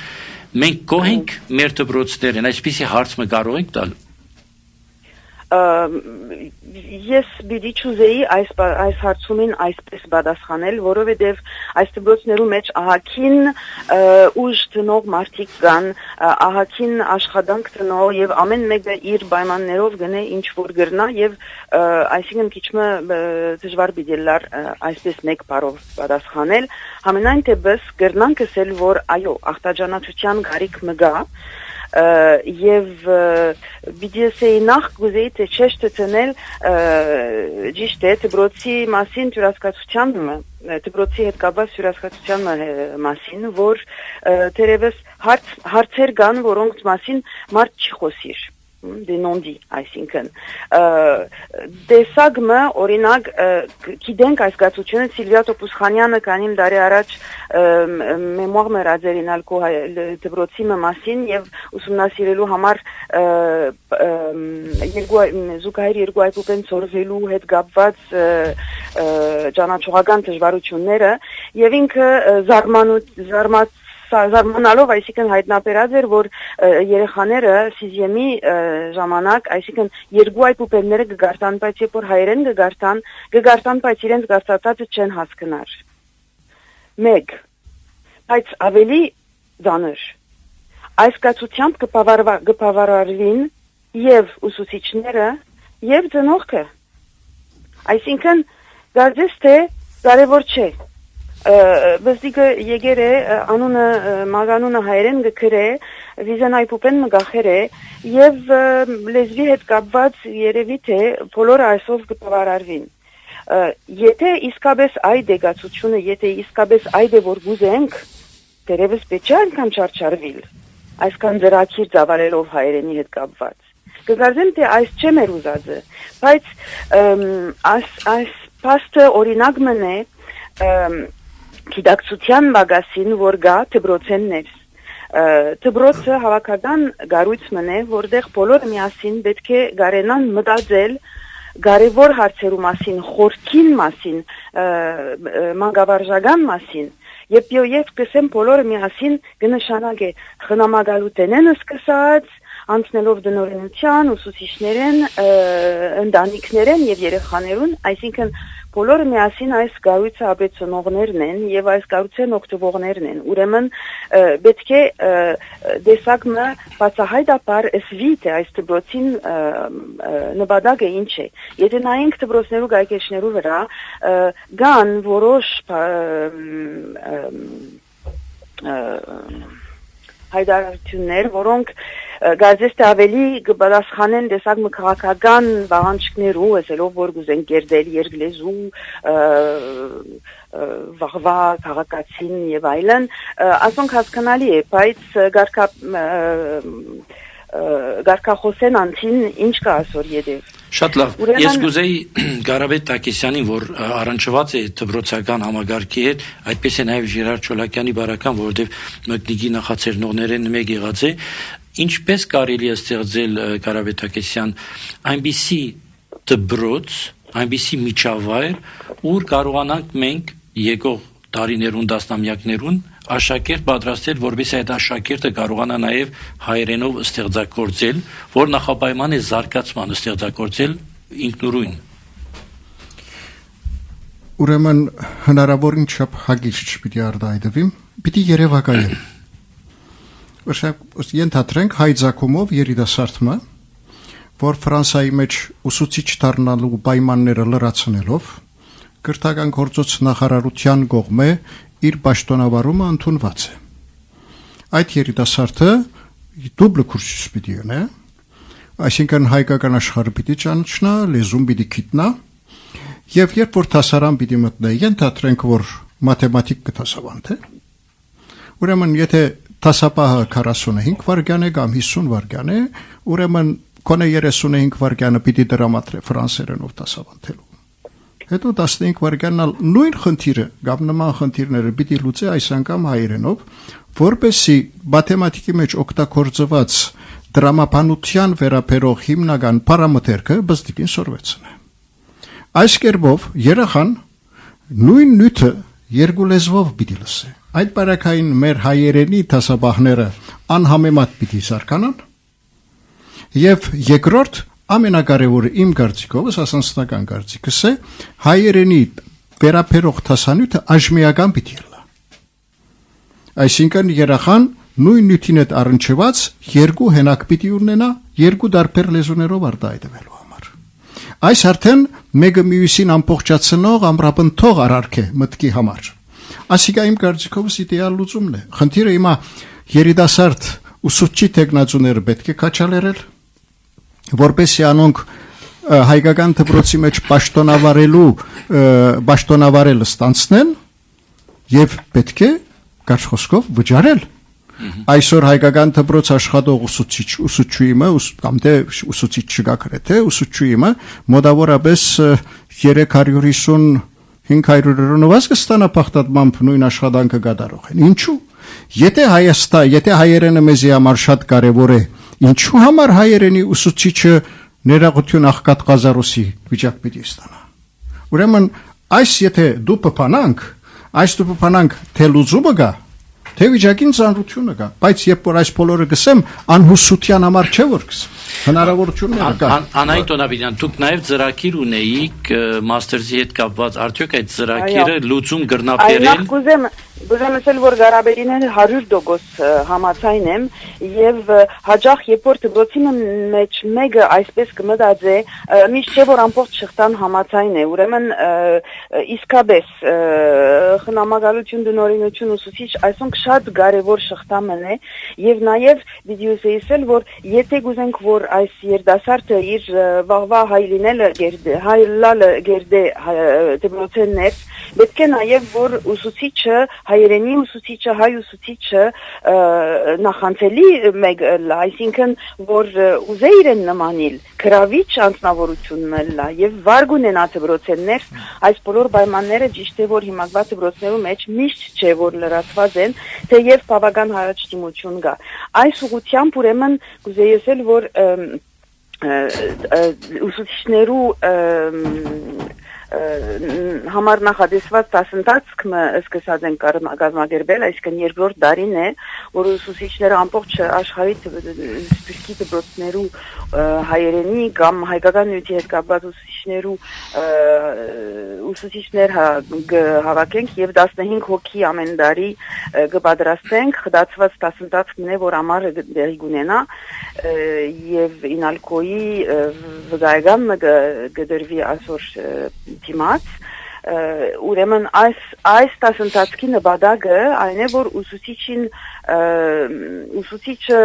S2: մենք կողենք մեր դպրոցներն, այսպիսի հարց մը կարող ենք տալ։
S7: Ես բիդի չուզեի այս հարցումին այսպես պատասխանել, որովհետև այս դպրոցներու մեջ ահագին ուժ տնող մարդիկ կան, ահագին աշխատանք տնող եւ ամեն մեկը իր պայմաններով գնե ինչ որ գրնա եւ այսինքն քիչ մը դժվար բիդելար այսպես մեկ բառով պատասխանել, համենայն դեպս գրնանք ասել, որ այո, ախտաջանացության գարիք մը գա եւ բիդեսեի նախ գուզեի թե չեշտը տնել ճիշտ է դպրոցի մասին հյուրասկացության դպրոցի հետ կապված հյուրասկացության մասին, որ թերևս հարցեր կան, որոնց մասին մարդ չի խոսիր դենոնդի, այսինքն դեսագմը օրինակ գիտենք այս գացությունը Սիլվիա Տոպուսխանյանը կանիմ դարի առաջ մեմուար մերաձերինալ դպրոցի մասին եւ ուսումնասիրելու համար զուգահեռ երկու այգուպեն ծորվելու հետ կապված ճանաչողական դժվարությունները եւ ինքը զարմանալով, այսինքն հայտնաբերած էր, որ երեխաները սիզյեմի ժամանակ, այսինքն երկու այգուպենները կգարտան, բայց երբ որ հայերեն կգարտան, բայց իրենց գարտացածը չեն հասկնար։ Մեկ, բայց ավելի ծանր, այս կացությամբ կպավարարվին եւ ուսուցիչները եւ ծնողքը, այսինքն կարծես թե կարևոր չէ։ Բստիկը եկեր է անունը մագանունը հայերեն գքրե վիզանայ փուպեն մգախեր է եւ լեզվի հետ կապված երևի թե բոլորը այսով կպավարարվին եթե իսկապես այդ դեկացությունը եթե իսկապես այդ է որ գուզենք դերևս պետք է անգամ չարչարվիլ այսքան դրակիր ծավալելով հայերենի հետ կապված կգարձեմ թե այս չէ մեր ուզածը բայց այս փաստը օրինակ մնե գիտակցության մագազին, որ գա դպրոցեններ։ Դպրոցը հավաքական գառույց մնե, որտեղ բոլորը միասին պետք է գարենան մտածել կարևոր հարցերու մասին, խորքին մասին, մանկավարժական մասին, եւ կսեմ բոլորը միասին կնշանակե խնամակալութենեն սկսած, անցնելով դնորենության, ուսուցիչներեն, ընտանիքներեն եւ երեխաներուն, այսինքն բոլորը միասին այս գառույցը ապեցնողներն են եւ այս գառույցեն օգտվողներն են։ Ուրեմն պետք է դեսակը բացահայտաբար ասվի թե այս դպրոցին նպատակը ինչ է։ Եթե նայենք դպրոցներու գայքեչներու վրա կան որոշ հայտարարություններ, որոնք գազես թե ավելի կպատասխանեն դեսակը քաղաքական բանջկներու, ասելով որ գուզեն գերդել երկլեզու, վաղվա քաղաքացին եւ այլն, ասոնք հասկանալի է, բայց գարկախոսեն անցին ինչ կա ասոր յետև։
S2: Շատ լավ։ Ես կուզեի Ղարաբեթ Տակեսյանին, որ առնչված է դպրոցական համագարկի հետ, այդպես է նաև Ժիրար Չոլակյանի բարական, որովհետև մկնիկի նախաձեռնողներն մեկ եղած է, ինչպես կարելի է ստեղծել Ղարաբեթ Տակեսյան այնպիսի դպրոց, այնպիսի միջավայր, ուր կարողանանք մենք եկող տարիներուն, տասնամյակներուն աշակերտ պատրաստել, որովհետեւ այդ աշակերտը կարողանա նաև հայերենով ստեղծագործել, որ նախապայման է զարգացման ստեղծագործել ինքնուրույն։
S4: Ուրեմն հնարավորին չափ հագիշ չպիտի արտահայտվի, պիտի երևակայել։ Ենթադրենք հայ ցակումով երիտասարդը, որ Ֆրանսիայի մեջ ուսուցիչ դառնալու պայմանները լրացնելով, կրթական գործոց նախարարության կողմէ իր պաշտոնավարումը ընդունված է։ Այդ երիտասարդը դուբլ կուրս պիտի ունենա, այսինքն հայկական աշխարհը պիտի ճանաչնա, լեզուն պիտի գիտնա, եւ երբ որ դասարան պիտի մտնի, ենթադրենք որ մաթեմատիկ կդասավանդ է, ուրեմն եթե դասապահը 45 վայրկյան է կամ 50 վայրկյան է, ուրեմն կոնե 35 վայրկյանը պիտի դրամատրե ֆրանսերենով դասավանդելու։ Հետո 15 վայրկյանալ նույն խնդիրը կամ նման խնդիրները պիտի լուծի այս անգամ հայերենով, որպեսզի մաթեմատիկի մեջ օգտագործված դրամապանության վերաբերող հիմնական պարամետրը բզդիկին սորվեցնե։ Այս կերպով երախան նույն նյութը երկու լեզվով պիտի լսի։ Այդ բարակային մեր հայերենի դասաբահները անհամեմատ պիտի զարգանան, եւ երկրորդ ամենակարևորը իմ կարծիքով, ասանցնական կարծիքս է, հայերենի վերաբերող դասանյութը աժմիական պիտի լա։ Այսինքն երախան նույն նյութին հետ առնչված երկու հենակ պիտի ունենա, երկու դարբեր լեզուներով արտահայտվելու համար։ Այս արդեն մեկը մյուսին ամբողջացնող ամրապնդող արարք է մտքի համար։ Ասիկա իմ կարծիքով իդեալ լուծումն է։ Խնդիրը հիմա երիտասարդ ուսուցչի տեխնացուները պետք է քաչալերել, որպեսզի անոնք հայկական դպրոցի մեջ պաշտոնավարել ստանցնեն եւ պետք է կարճ խոսքով վճարել։ Այսօր հայկական դպրոց աշխատող ուսուցչուհիմը կամ դե ուսուցիչ չկա գրեթե ուսուցչուհիմը մոտավորապես 350-500 եվրոնոված կստանա փախտատմամբ նույն աշխատանքը կատարող են։ Ինչու՞։ Եթե հայերենը մեզի համար շատ կարևոր է, ինչու համար հայերենի ուսուցիչը ներողություն աղքատ Ղազարոսի վիճակ պիտի ստանա։ Ուրեմն այս եթե դու պփանանք թե լուծումը գա, թե վիճակին ծանրությունը կա, բայց երբ որ այս բոլորը գսեմ, անհուսության համար չէ որ գսեմ։ Հնարավորությունները կա։
S2: Անահիտ Օնաբիդյան, դուք նաև ծրագիր ունեիք մաստերզի հետ կապված, արդյոք այդ ծրագիրը լուծում գրնապերել։
S7: Գուզեմ ասել, որ Ղարաբերիները 100% համաձայն եմ եւ հաջող երբ որ դպրոցի մեջ մեկը այսպես կմտածե, միշտ չէ որ ամբողջ շղթան համաձայն է, ուրեմն իսկապես խնամակալություն դնորինություն ուսուցիչ այսօք շատ կարևոր շղթան է եւ նաեւ պիտի ասել, որ եթե գուզենք որ այս երդասարտը իր վաղվա հայ լինելը հայ լալը գերդե դպրոցներ, պետք է նաեւ որ ուսուցիչը հայերենի ուսուցիչը, հայ ուսուցիչը նախանցելի մեկ լա, այսինքն որ ուզե իրեն նմանիլ, գրավիչ անձնավորություն լա եւ վարգ ունենա դպրոցներ, այս բոլոր պայմանները ճիշտ է որ հիմակված դպրոցներում մեջ միշտ չէ որ լրացված են, թեև բավական հարաճտիմություն կա։ Այս ուղղությամբ ուրեմն կուզեի ասել որ ուսուցիչներու համար նախադեсված դասընթացքը սկսած են կազմակերպել, այսինքն երկրորդ դարին է, որ ուսուցիչները ամբողջ աշխարհի սպիրկի դպրոցներու հայերենի կամ հայկական նյութի հետ կապված ուսուցիչներ հավաքենք եւ 15 հոգի ամեն տարի կպատրաստենք, խդացված դասընթացքն է, որ ամառը դեղի կունենա եւ ինալկոյի վկայական կդրվի այսօր դիմաց ուրեմն այս դասընթացքի նպատակը այն է որ ուսուցիչը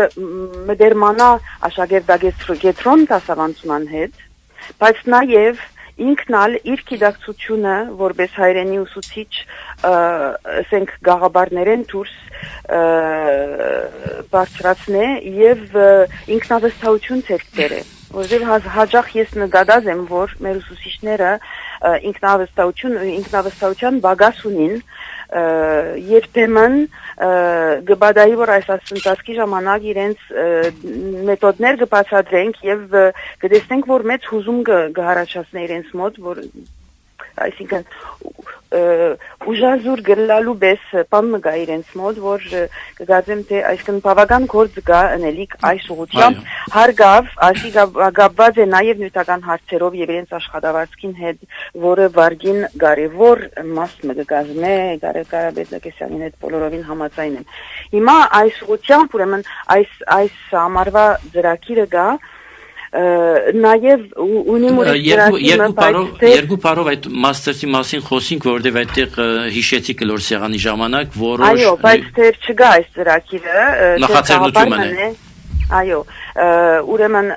S7: մդերմանա աշակերտագետրոն դասավանդման հետ, բայց նաև ինքնալ իր գիտակցությունը որպես հայրենի ուսուցիչ ասենք գաղաբարներեն դուրս բարձրացնե եւ ինքնավստահություն ցերկ բերե։ որովհետև հաճախ ես նկատած եմ, որ մեր ուսուցիչները ինքնավստահության բագաս ունին, երբեմն գբադայի որ այս ասնցածքի ժամանակ իրենց մեթոդներ կբացատրենք եւ կտեսնենք, որ մեծ հուզում կհարաճացնի իրենց մոտ, որ այսինքն ուժազուր գլալու բես բան մգա իրենց մոտ, որ կգածեմ թե այսինքն բավական գործ կա անելիք այս ուղղությամբ հարգավ, ասի գաբված է նաև նյութական հարցերով եւ իրենց աշխատավարձքին հետ, որը վարգին կարևոր մաս մգազմե Ղարաբեդնակեսյանին հետ բոլորովին համաձայն եմ։ Հիմա այս ուղղությամբ ուրեմն այս ամառվա ծրագիրը կա նաև ունի
S2: երկու parով այդ մաստերսի մասին խոսենք, որովհետև այդտեղ հիշեցի կլոր սեղանի ժամանակ, որոշ
S7: այո, բայց դեռ չկա այս ծրագիրը,
S2: նախաձեռնություն է։
S7: Այո, ուրեմն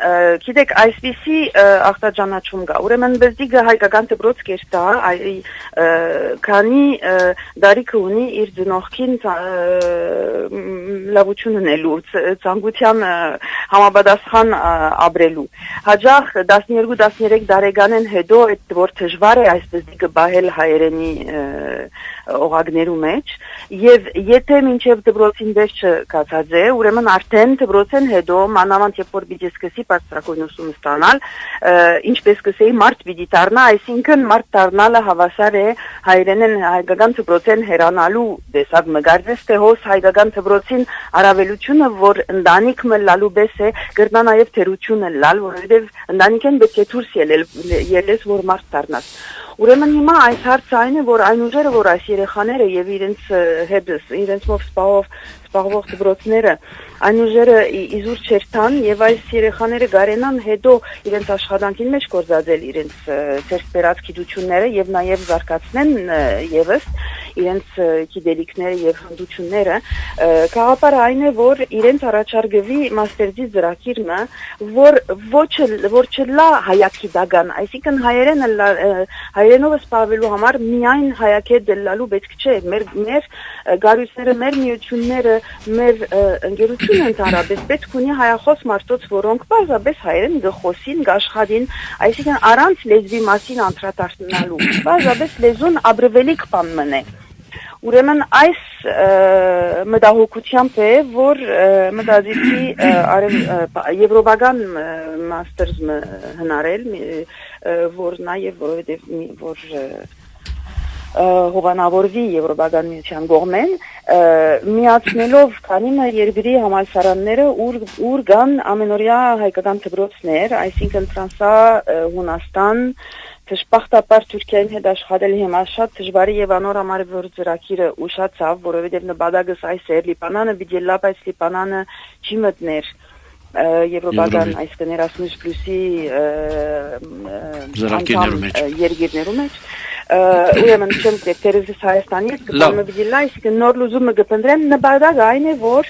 S7: գիտեք այսպիսի ախտաջանաչում կա, ուրեմն բզդիգը հայկական դպրոց կերտա, քանի դարիքը ունի իր ծնողքին լավություն ունելու, ցանկության համապատասխան ապրելու։ Հաջող 12-13 տարեկանեն հետո այդ որ դժվար է այս բզդիգը բահել հայերենի օղակներու մեջ, եւ եթե մինչեւ դպրոցին վերջը կացած է, ուրեմն արդեն դպրոցեն հետո մանավանդ երբ որ պիտի սկսի բարձրակույն ուսում ստանալ, ինչպես կսեի մարդ պիտի դառնա, այսինքն մարդ դառնալը հավասար է հայերենեն հայկական դպրոցեն հեռանալու դեսակ մգարվես թե հոս հայկական դպրոցին առավելությունը, որ ընտանիք մլալու պես է, կրնա նաեւ թերությունը լալ, որովհետեւ ընտանիքեն պետք է դուրս ելես, որ մարդ դառնաս։ Ուրեմն հիմա այս հարցը այն է, որ այն ուժերը, որ այս երեխաները եւ իրենց հետ իրենց մոտ սպառվող դպրոցները այն ուժերը իզուր չերթան եւ այս երեխաները գարենան հետո իրենց աշխատանքին մեջ կորզածել իրենց ծերտ բերած գիտությունները եւ նաեւ զարգացնեն եւս իրենց գիտելիքները եւ հմտությունները գաղափարը այն է, որ իրենց առաջարկվի մաստերձի ծրագիրը, որ ոչ չլա հայակի դագան, այսինքն հայերենով սպառվելու համար միայն հայակե դլալու պետք չէ, մեր գարույցները, մեր միությունները, մեր ընկերությունը ընդհանրապես պետք ունի հայախոս մարդոց, որոնք բազմապես հայերեն գխոսին, գաշխատին, այսինքն առանց լեզվի մասին անդրադառնալու, բազմապես լեզուն աբրվելիք բան մնե։ Ուրեմն այս մտահոգությամբ է, որ մտածեցի եվրոպական մաստերս հնարել, որ նաև որովհետև որ հովանավորվի Եվրոպական միության կողմեն, միացնելով քանի երկրի համալսարանները, ուր կան ամենօրյա հայկական դպրոցներ, այսինքն Ֆրանսա, Հունաստան, Թշպախտապար Թուրքիային հետ աշխատել հիմա շատ դժվարի եւ անոր համար որ ծրագիրը ուշացավ, որովհետեւ նպատակս այս էր Լիբանանը պիտի լավ, այս Լիբանանը չի մտներ Եվրոպական այսինքն Erasmus+-ի երկիրներու մեջ ուրեմն չեմ դեպերս Հայաստանի կողմը այսինքն նոր լուզումը կփնտրեն նպատակը այն է որ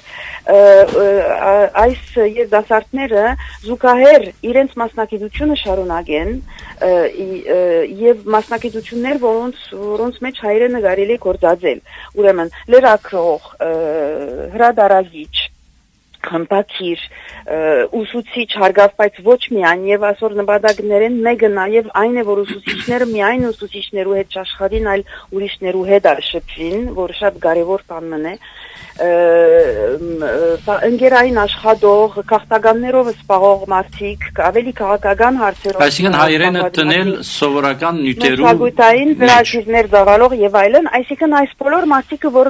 S7: այս երիտասարդները զուգահեռ իրենց մասնակցությունը շարունակեն եւ մասնակցություններ որոնց մեջ հայրենը կարելի գործածել ուրեմն լրագրող հրադարագիչ Խմբակիր, ուսուցիչ հարգավ, բայց ոչ միայն եւ այսօր նպատակներեն մեկը նաեւ այն է, որ ուսուցիչները միայն ուսուցիչներու հետ չաշխատին, այլ ուրիշներու հետ շփվին, որ շատ կարեւոր բան մնե։ Ընկերային աշխատող, քաղաքականներով սպառող մարդիկ, ավելի քաղաքական հարցերով։
S2: Այսինքն հայերենը տնել սովորական նյութերու
S7: մշակութային ծրագիրներ ծավալող եւ այլն, այսինքն այս բոլոր մարդիկը, որ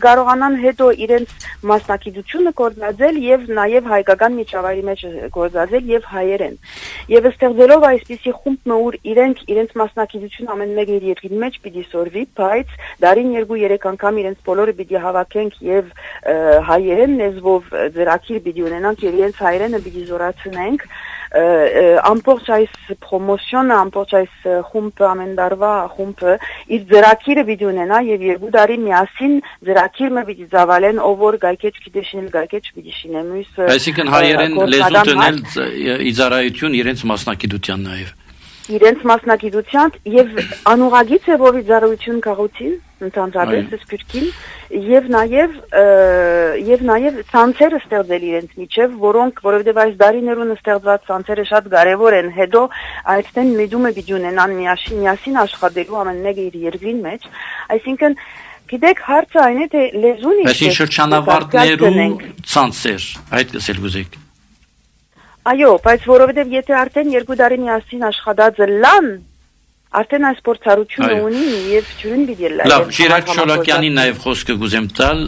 S7: կարողանան հետո իրենց մասնակցությունը գործածել եւ նաեւ հայկական միջավայրի մեջ գործածել եւ հայերեն։ Եվ ստեղծելով այսպիսի խումբ, որ իրենց մասնակցությունը ամեն մեկի երկրի մեջ պիտի սորվի, բայց դարին 2-3 անգամ իրենց բոլորը պիտի հավաքեն եւ հայերեն լեզվով ծրագիր պիտի ունենանք եւ իրենց հայերենը պիտի զորացնենք ամբողջ այս պրոմոսիոնը ամբողջ այս խումբը ամեն տարվա խումբը իր ծրագիրը պիտի ունենա եւ երկու տարի միասին ծրագիրը պիտի ծավալեն ով որ գայքեչ գիտեշինել գայքեչ պիտի շինեմույս
S2: այսինքն հայերեն լեզու տնել իծարայություն իրենց մասնակցության նաեւ
S7: իրենց մասնագիտությամբ եւ անուղագից է ողիձարություն կաղուցին ընդհանրապես սպիրկին եւ նաեւ ցանցերը ստեղծել իրենց միջև, որովհետեւ այս դարիներուն ստեղծված ցանցերը շատ կարեւոր են, հետո այստեն մեդումը բիջունենան միասին աշխատելու ամեն մեկը իր երկրին մեջ, այսինքն գիտեք հարցը այն է թե լեզուն
S2: ինչ է շրջանավարտներու ցանցեր, այդ կսել գուզեք։
S7: Այո, բայց որովհետեւ եթե արդեն 2 տարի միասին աշխատած լան արդեն այս փորձառությունը ունի եւ ջուրին բիդել լավ
S2: Ժիրայր Շոլոկյանի նաեւ խոսքը գուզեմ տալ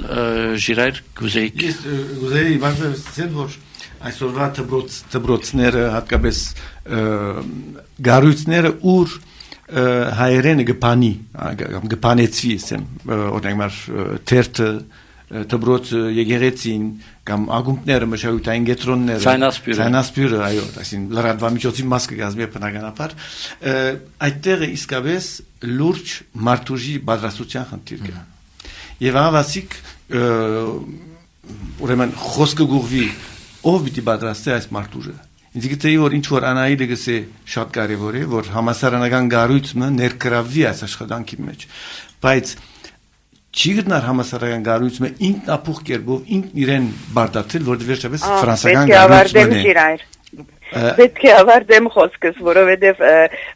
S2: Ժիրայր գուզեիք
S6: Ես գուզեի բարձր որ այսօրվա դբրոցները հատկապես գարույցները ուր հայերենը գպանեցվի ասեմ օրինակ թերթը դբրոց եկեղեցին կամ ագումբները մշակութային կենտրոնները Ցայնասպյուրը այո այսին լրատվամիջոցի մաս կգազմի բնականաբար այդտեղը իսկապես լուրջ մարդուժի բادرասության խնդիր կա եւ ավասիկ ուրեմն խոսքը գուղվի ով պիտի պատրաստի այս մարդուժը ինձ գիտեի որ ինչ որ անայիդը գսե շատ կարեւոր է որ համասարանական գարույցը ներգրավվի այս աշխատանքի մեջ բայց չի գտնար համասարական գարույցը ինքն ապուխ կերպով ինքն իրեն բարդացել որովհետև վերջապես ֆրանսական գարույցն է
S7: Պետք է ավարտեմ խոսքս, որովհետև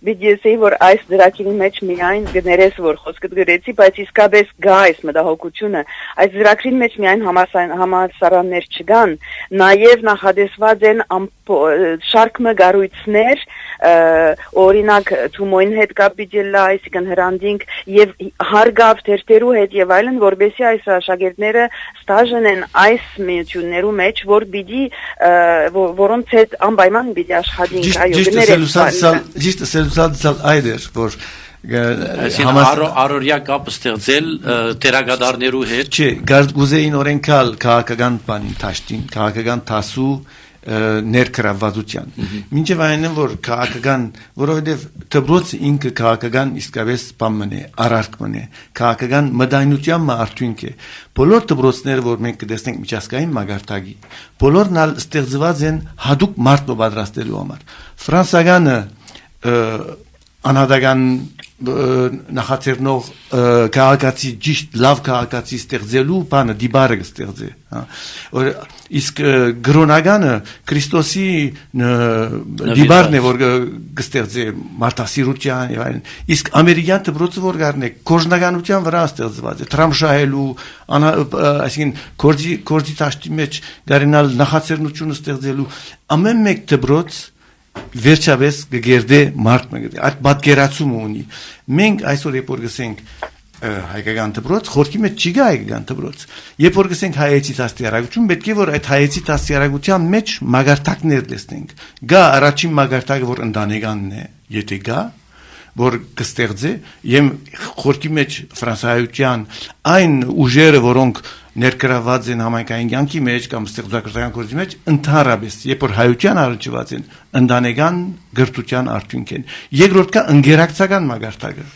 S7: բիդեսեի որ այս դրակի մեջ միայն գներես որ խոսքը գրեցի, բայց իսկապես գա այս մտահոգությունը, այս դրակի մեջ միայն համասարաններ չկան, նաև նախադեсված են շարքը գարույցներ, օրինակ Թումոյին հետ կապիտելա, այսինքն հրանդինք եւ հարգավ թերթերու հետ եւ այլն, որբեսի այս աշակերտները ստաժեն են այս միություններու մեջ, որ պիտի որոնց հետ անպայման պիտի աշխատենք, այո, գներես։
S6: Ճիշտ սելուսալ այդեր, որ
S2: Արորյա կապ ստեղծել տերագադարներու հետ։
S6: Չէ, գուզեին օրենքալ քաղաքական բանին տաշտին, քաղաքական տասու ներգրավվածության։ Մինչև այն է որ քաղաքական, որովհետև դբրոցը ինքը քաղաքական իսկապես բան է, արարքն է, քաղաքական մտայնության արդյունք է։ Բոլոր դբրոցները, որ մենք կտեսնենք միջազգային մագարտակի, բոլորն ալ ստեղծված են հadoop մարդ պատրաստելու համար։ Ֆրանսիականը անհատական նախաձեռնող քաղաքացի ճիշտ լավ քաղաքացի ստեղծելու բանը դիբարը կստեղծի, իսկ գրոնագանը Քրիստոսի դիբարն է որ կստեղծի մարդասիրության եւ այլն, իսկ ամերիկյան դպրոցը որ գարնեք կորզնականության վրա ստեղծված է, տրամշահելու, այսինքն կորզի տաշտի մեջ գարենալ նախաձեռնությունը ստեղծելու ամեն մեկ դպրոց վերջապես գերդե մարդ մգդի այդ պատկերացումը ունի մենք այսօր երբ որ գսենք հայկական դպրոց խորքի մեջ չի գա հայկական դպրոց երբ որ գսենք հայեցի դաստիարակություն պետք է որ այդ հայեցի դաստիարակության մեջ մագարտակներ տեսնենք գա առաջին մագարտակը որ ընտանեկանն է եթե գա որ կստեղծի եւ խորքի մեջ ֆրանսիայության այն ուժերը որոնք ներգրավված են համայնքային կյանքի մեջ կամ ստեղծագործական գործի մեջ ընդհանրապես երբ որ հայության առնչված են ընտանեկան գրթության արդյունք են երկրորդ կա ընկերակցական մագարտակը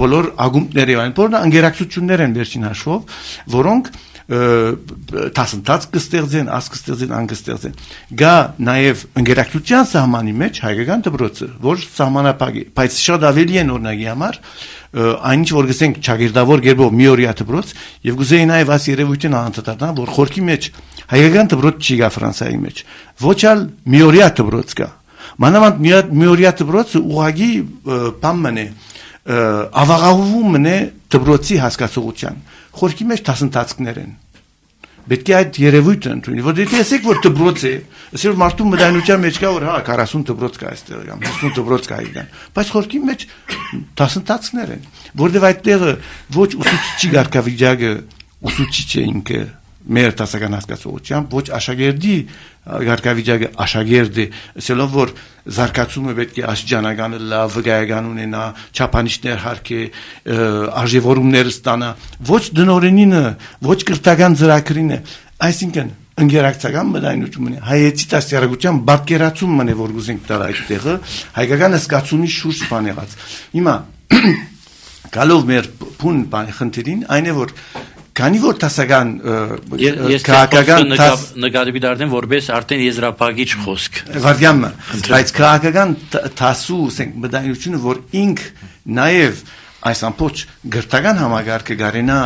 S6: բոլոր ագումբները այն բոլոր ընկերակցություններ են վերջին հաշվով որոնք տասնտած կստեղծեն, կստեղծեն, կստեղծեն։ Գա նաև ընկերակցության սահմանի մեջ հայկական դպրոցը, որ սահմանապակ է, բայց շատ ավելի են օրինակի համար այնինչ որ գսենք ճագիրդավոր գերբով միօրյա դպրոց եւ գուզեի նաև այս երևույթին անդրադառնալ, որ խորքի մեջ հայկական դպրոց չի գա Ֆրանսիայի մեջ, ոչ ալ միօրյա դպրոց կա։ Մանավանդ միօրյա դպրոցը ուղղակի բանն է, ավաղահվում է դպրոցի հասկացողության։ Խորքի մեջ տասնտածքներ են։ Պետք է այդ երևույթը ընդունի, որ դե տեսեք որ դպրոց է, ասել որ մարդու մտայնության մեջ կա որ հա 40 դպրոց կա այստեղ կամ 50 դպրոց կա այդան, բայց խորքի մեջ տասնտածքներ են, որտեղ այդտեղը ոչ ուսուցիչի ղարքավիճակը ուսուցիչ է ինքը մեր տասական հասկացողությամբ, ոչ աշակերտի ղարքավիճակը աշակերտ է, ասելով որ զարգացումը պետք է աշճանականը լավ վկայական ունենա, չափանիշներ հարկե, արժևորումներ ստանա, ոչ դնորենինը, ոչ կրթական ծրագրինը, այսինքն ընկերակցական մտայնությունն է, հայեցի դաստիարակության պատկերացումն է, որ գուզենք տալ այդտեղը, հայկական հասկացումի շուրջ բան եղած։ Հիմա գալով մեր բուն բան խնդիրին, այն է որ քանի որ տասական
S2: Ես
S6: քաղաքական
S2: նկատի դարձեմ որպես արդեն եզրափակիչ խոսք
S6: վարդյամը բայց քաղաքական տասու ասենք մտայնությունը որ ինք նաև այս ամբողջ գրթական համագարկը գարենա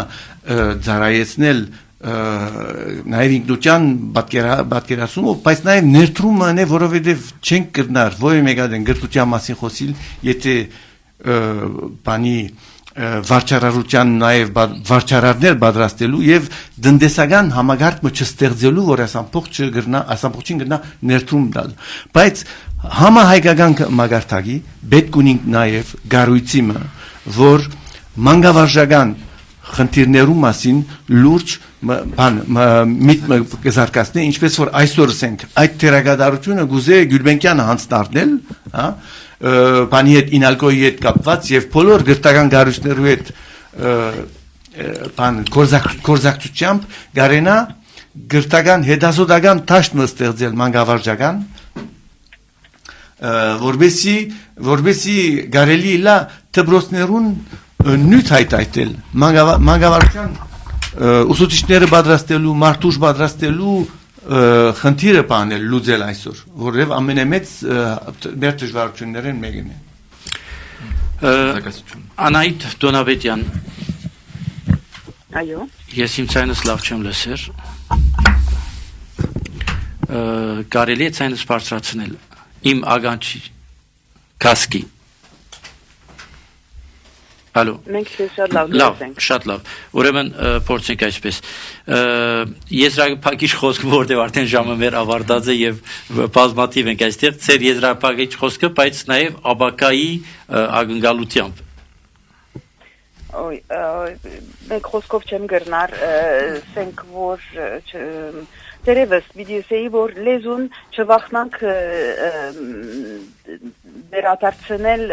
S6: ծառայեցնել նաև ինքնության պատկերացումով բայց նաև ներդրումն է որովհետև չենք կրնար ովի մեգադեն գրթության մասին խոսիլ եթե բանի վարչարարության նաև վարչարարներ պատրաստելու եւ դնդեսական համագարկը չստեղծելու որ ասամփոքչին գրնա ներդրում տալ բայց համահայկական մագարտակի պետք ունենք նաև գարույցիմը որ մանգավարժական խնդիրներու մասին լուրջ միտքը կզարգացնի ինչպես որ այսօր ասենք այդ թերագադարությունը գուզե Գյուլբենկյանը հանձնարնել հա բանի հետ ինալկոյի հետ կապված եւ բոլոր գրթական գարույցներու հետ բան կորզակցությամբ գարենա գրթական հետազոտական դաշտ ստեղծել մանգավարժական որբեսի գարելի լա դպրոցներուն նույն հայտայտել մանգավարժական ուսուցիչները պատրաստելու մարդուժ պատրաստելու խնդիրը բանել լուծել այսօր որովհետև ամենամեծ մեր դժվարություններն մեկն է
S2: Անահիտ Դոնավետյան
S7: Այո
S2: Ես իմ ցայնս լավ չեմ լսեր կարելի է ցայնս բարձրացնել իմ ագանչի կասկի Ալո
S7: Մենք շատ լավ լսենք
S2: Շատ լավ Ուրեմն փորձենք այսպես Եզրափակիչ խոսք որտեղ արդեն ժամը մեր ավարտած է եւ բազմաթիվ ենք այստեղ ծեր եզրափակիչ խոսքը բայց նաեւ աբակայի ակնկալությամբ
S7: Ոյ մենք խոսքով չեմ գրնար սենք որ Terevës, vidiyosei vor lezun çavaknak beratartsınel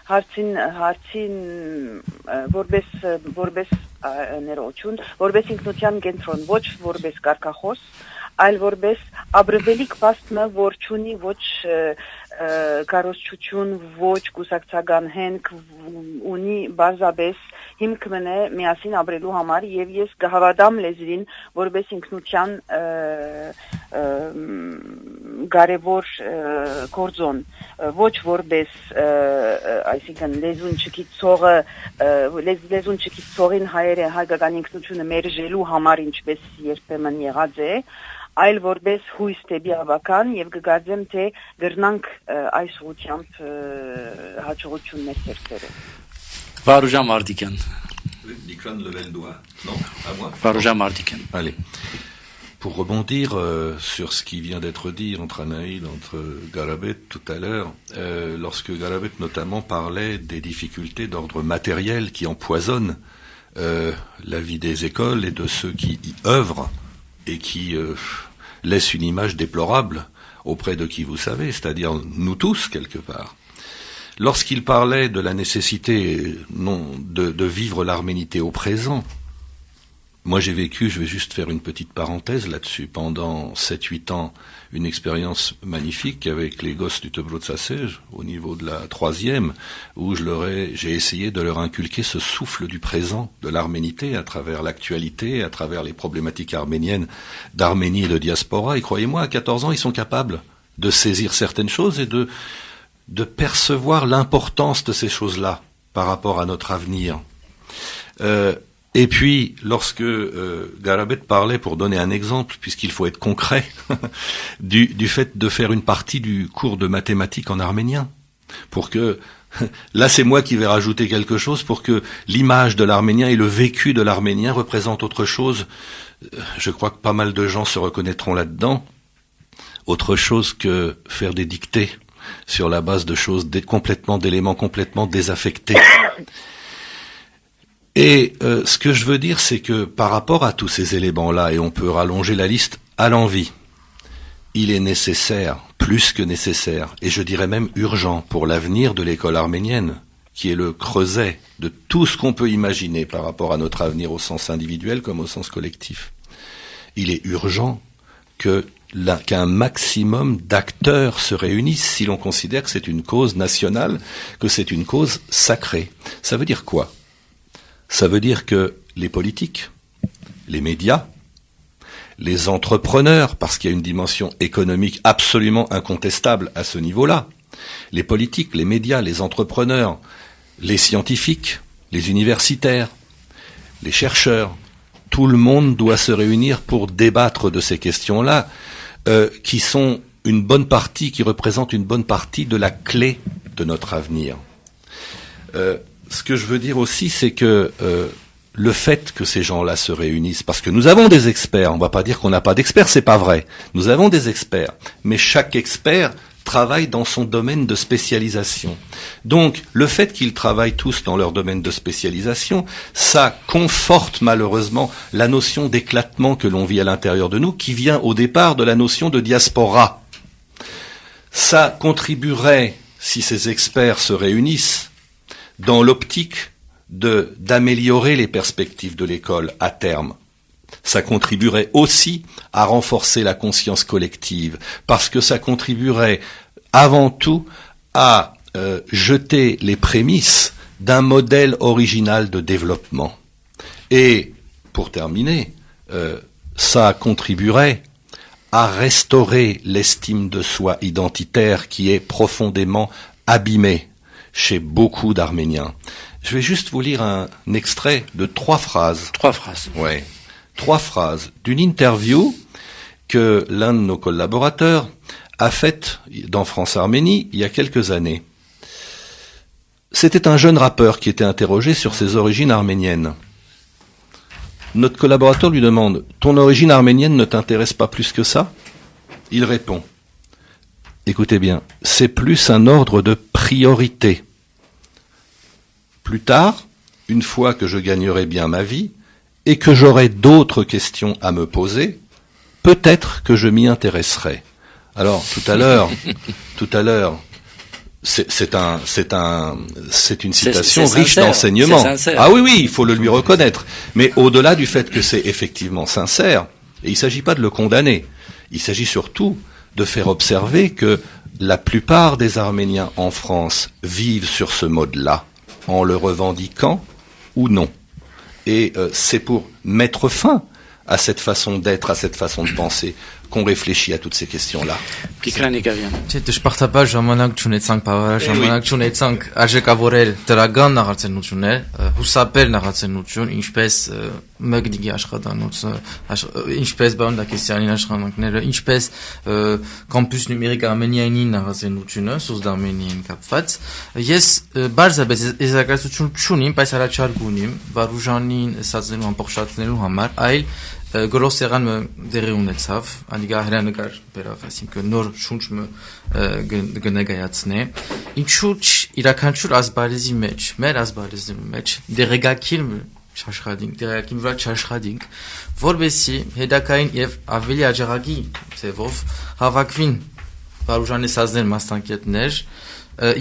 S7: harçin vorbes neroçun vorbes inknutyan gentron voç vorbes karkahos այլ որպես աբրվելիք պաստմը որ չունի ոչ կարոզչություն ոչ կուսակցական հենք ունի բազաբես հիմք մնե միասին ապրելու համար եւ ես կհավատամ լեզվին որպես ինքնության կարևոր կորձոն ոչ որպես այսինքն լեզուն չկիցողը լեզուն չկիցողին հայերը հայկական ինքնությունը մերժելու համար ինչպես երբեմն եղած է այլ որպես հույս դեպի ավական եւ կգարձեմ թե գրնանք այս ուղությամբ հաջողություններ ստեղծել
S2: Վարուժան Մարտիկյան
S5: Dikran levait le doigt. Non, à moi.
S2: Վարուժան Մարտիկյան
S5: Allez. Pour rebondir sur ce qui vient d'être dit entre Anaïl, entre Garabet tout à l'heure, lorsque Garabet notamment parlait des difficultés d'ordre matériel qui empoisonnent la vie des écoles et de ceux qui y œuvrent et qui laissent une image déplorable auprès de qui vous savez, c'est-à-dire nous tous quelque part. Lorsqu'il parlait de la nécessité de vivre l'arménité au présent, moi j'ai vécu, je vais juste faire une petite parenthèse là-dessus, pendant 7-8 ans, une expérience magnifique avec les gosses du Tebrotsasej, au niveau de la 3e, où j'ai essayé de leur inculquer ce souffle du présent, de l'arménité, à travers l'actualité, à travers les problématiques arméniennes d'Arménie et de diaspora, et croyez-moi, à 14 ans, ils sont capables de saisir certaines choses et de percevoir l'importance de ces choses-là par rapport à notre avenir. Et puis, lorsque Garabet parlait, pour donner un exemple, puisqu'il faut être concret, du fait de faire une partie du cours de mathématiques en arménien, pour que, là c'est moi qui vais rajouter quelque chose, pour que l'image de l'arménien et le vécu de l'arménien représentent autre chose, je crois que pas mal de gens se reconnaîtront là-dedans, autre chose que faire des dictées sur la base de choses d'éléments complètement désaffectés. Et ce que je veux dire, c'est que par rapport à tous ces éléments-là, et on peut rallonger la liste à l'envi, il est nécessaire, plus que nécessaire, et je dirais même urgent pour l'avenir de l'école arménienne, qui est le creuset de tout ce qu'on peut imaginer par rapport à notre avenir au sens individuel comme au sens collectif. Il est urgent qu'un maximum d'acteurs se réunissent si l'on considère que c'est une cause nationale, que c'est une cause sacrée. Ça veut dire quoi ? Ça veut dire que les politiques, les médias, les entrepreneurs, parce qu'il y a une dimension économique absolument incontestable à ce niveau-là, les politiques, les médias, les entrepreneurs, les scientifiques, les universitaires, les chercheurs, tout le monde doit se réunir pour débattre de ces questions-là, qui sont qui représentent une bonne partie de la clé de notre avenir. Ce que je veux dire aussi, c'est que le fait que ces gens-là se réunissent, parce que nous avons des experts, on ne va pas dire qu'on n'a pas d'experts, c'est pas vrai. Nous avons des experts, mais chaque expert travaille dans son domaine de spécialisation. Donc, le fait qu'ils travaillent tous dans leur domaine de spécialisation, ça conforte malheureusement la notion d'éclatement que l'on vit à l'intérieur de nous, qui vient au départ de la notion de diaspora. Ça contribuerait, si ces experts se réunissent, dans l'optique d'améliorer les perspectives de l'école à terme. Ça contribuerait aussi à renforcer la conscience collective, parce que ça contribuerait avant tout à jeter les prémices d'un modèle original de développement. Et, pour terminer, ça contribuerait à restaurer l'estime de soi identitaire qui est profondément abîmée chez beaucoup d'Arméniens. Je vais juste vous lire un extrait de 3 phrases.
S2: 3 phrases.
S5: Ouais. 3 phrases d'une interview que l'un de nos collaborateurs a faite dans France Arménie il y a quelques années. C'était un jeune rappeur qui était interrogé sur ses origines arméniennes. Notre collaborateur lui demande « Ton origine arménienne ne t'intéresse pas plus que ça ?» Il répond « Écoutez bien, c'est plus un ordre de priorité. Plus tard, une fois que je gagnerai bien ma vie, et que j'aurai d'autres questions à me poser, peut-être que je m'y intéresserai. » Alors, tout à l'heure, c'est une citation riche d'enseignements. Ah oui, il faut le lui reconnaître. Mais au-delà du fait que c'est effectivement sincère, et il ne s'agit pas de le condamner, il s'agit surtout de faire observer que la plupart des Arméniens en France vivent sur ce mode-là, en le revendiquant ou non. Et c'est pour mettre fin à cette façon d'être, à cette façon de penser, qu'on réfléchit à toutes ces questions-là.
S3: Չէ, դժբախտաբար ժամանակ չունեցանք, բավարար ժամանակ չունեցանք արժեքավորել դրական նախաձեռնություններ, հուսապեր նախաձեռնություն, ինչպես Մգդիգի աշխատանոցը, ինչպես Բան Դակեսյանին աշխատանքները, ինչպես Campus Numérique Arménienne նախաձեռնությունը, Սուզդ Arménienne կապված։ Ես բարձրապես եզրակացություն չունիմ, բայց առաջարկ ունիմ Վարուժանին ասածներու ամբողջացնելու համար, այլ Գրոսեղան դերի ունեցավ, անիգա հրանեկար բերավ, այսինքն նոր շունչ գնեգայացնե, ինչու իրականչուր ազբարիզի մեջ, մեր ազբարիզի մեջ, դերեգակին վրա չաշխադինք, որբեսի հետակային և ավելի աջաղագի ձևով հավաքվին Վարուժանի սազներ մասնակետներ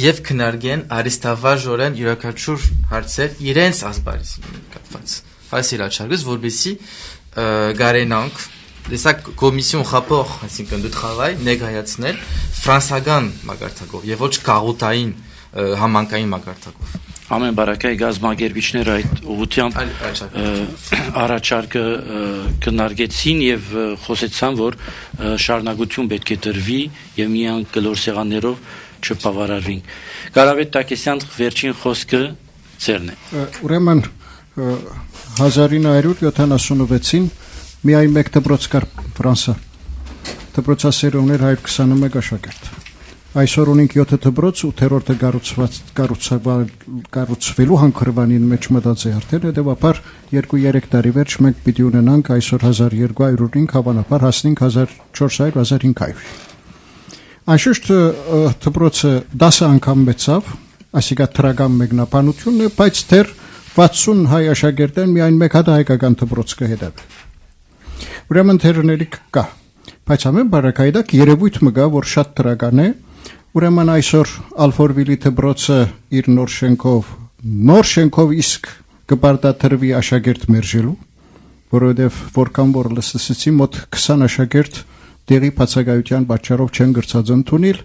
S3: և քննարկեն արիստավաժորեն յուրաքանչյուր հարցեր իրենց ազբարիզի կապված։ Այս իրաչարգս, որբեսի գարենանք, դեսակ կոմիսիոն խապող, այսինքն դու travail, նեգայացնել ֆրանսական մագարտակով և ոչ կաղութային համանկային մագարտակով։
S2: Ամեն բարակայի գազམ་ագերբիչները այդ ուղղությամբ առաջարկը քննարկեցին եւ խոսեցան, որ շարունակություն պետք է տրվի եւ միայն կլոր սեղաններով չբավարարվին։ Կարավետ Տակեսյան վերջին խոսքը ձերն է։
S4: Ուրեմն 1976-ին միայն մեկ դպրոց կար Ֆրանսա։ Դպրոցասերը ուներ 121 աշակերտ։ Այսօր ունենք 7 դպրոց, 8-րդը կառուցվելու հանքրվանին մեջ մտած է արդեն, հետևաբար 2-3 տարի վերջ մենք պիտի ունենանք այսօր 1205, հավանաբար հասնենք 1400-1500։ Անշուշտ դպրոցը 10 անգամ մեծավ, այսինքն թրագան մեկնաբանությունն է, բայց դեռ 60 հայ աշակերտներ միայն մեկ հատ հայկական դպրոց կհետևի։ Ուրեմն թերնելիք կա, բայց ամեն բարակայդակ երևույթ մը գա, որ շատ տրական է, ուրեմն այսօր Ալֆորվիլի դպրոցը իր նոր շենքով իսկ կպարտադրվի աշակերտ մերժելու, որովհետև որքան որ լսեցի մոտ 20 աշակերտ դեղի բացակայության պատճառով չեն գրծած ընդունել։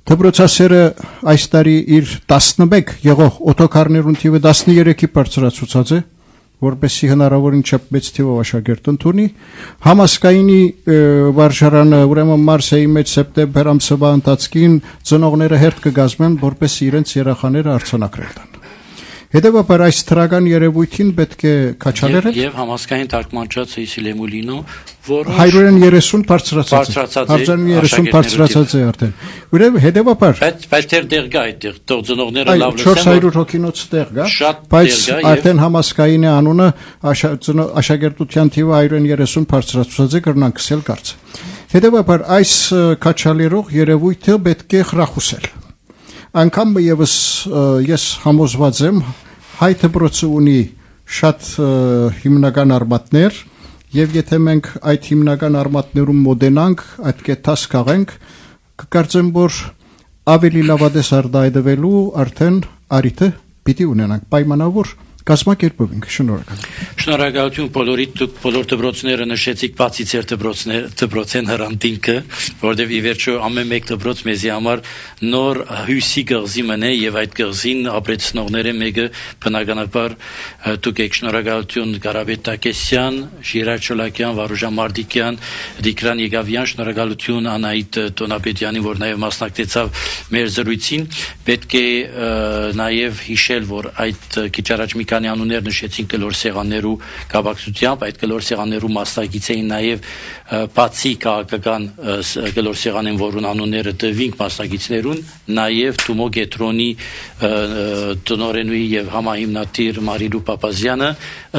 S4: Դպրոցասերը այս տարի իր 11 եղող օտոկարներուն թիվը 13-ի բարձրացուցած է, որպեսզի հնարավորին չափ մեծ թիվով աշակերտ ընդունի, համասկայինի վարժարանը ուրեմն մարսեի մեջ սեպտեմբեր ամսվա ընթացքին ծնողները հերթ կգազմեն, որպեսզի իրենց երեխաները արձանագրել տան։ Հետևաբար այս թրական երևույթին պետք է քաչալերել
S2: եւ համասկային թարգմանչացը իսիլեմուլինո, որը
S4: 130 բարձրացած է 130 բարձրացած է արդեն։ Ուրեմն հետևաբար
S2: բայց դեր գա այդտեղ ծնողները լավ լսեն
S4: 400 հոգինոց տեղ գա, բայց արդեն համասկային է անունը աշակերտության թիվը 130 բարձրացած է կրնանք սկսել կարծը։ Հետևաբար այս քաչալերող երևույթը պետք է խրախուսել։ Անկամ եւս ես համոզված եմ հայ դպրոցը ունի շատ հիմնական արմատներ եւ եթե մենք այդ հիմնական արմատներում մոդենանք, այդ կետաս քաղենք, կկարծեմ որ ավելի լավադես արդայդվելու արդեն արիթը պիտի ունենանք պայմանավոր կազմակերպով ենք շնորհակալ։
S2: Շնորհակալություն բոլորիդ դուք բոլոր դպրոցները նշեցիք բացի ձեր դպրոցեն հրանտինքը, որտեղ ի վերջո ամեն մեկ դպրոց մեզի համար նոր հյուսի գղզի մնե եւ այդ գղզին ապրեցնողները մեկը բնականաբար դուք եք շնորհակալություն Կարապետ Տակեսյան, Ժիրայր Չոլակյան, Վարուժան Մարդիկյան, Դիկրան Եգավյան, շնորհակալություն Անահիտ Տոնապետյանին, որ նաեւ մասնակցեցավ մեր զրույցին։ Պետք է նաեւ հիշել, որ այդ քիչ առաջ մի քանի անուններ նշեցին կլոր սեղաններու կապակցությամբ, այդ կլոր սեղաններու մասնակից էին նաև բացի քաղաքական կլոր սեղանեն, որուն անունները տվինք մասնակիցներուն, նաև Թումո Գետրոնի տնօրենուի եւ համահիմնադիր Մարիլու Պապազյանը,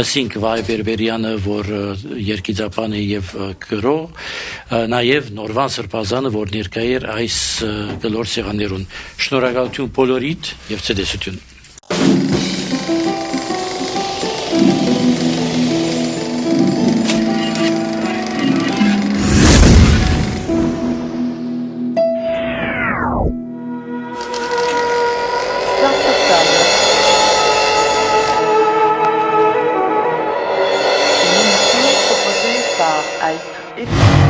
S2: ասինք Վայ Բերբերյանը, որ երկիծապան է եւ գրող, նաև Նորվան Սրբազանը, որ ներկա էր այս կլոր սեղաններուն։ Շնորհակալություն բոլորիդ եւ ցտեսություն։
S1: Une émission proposée par Alp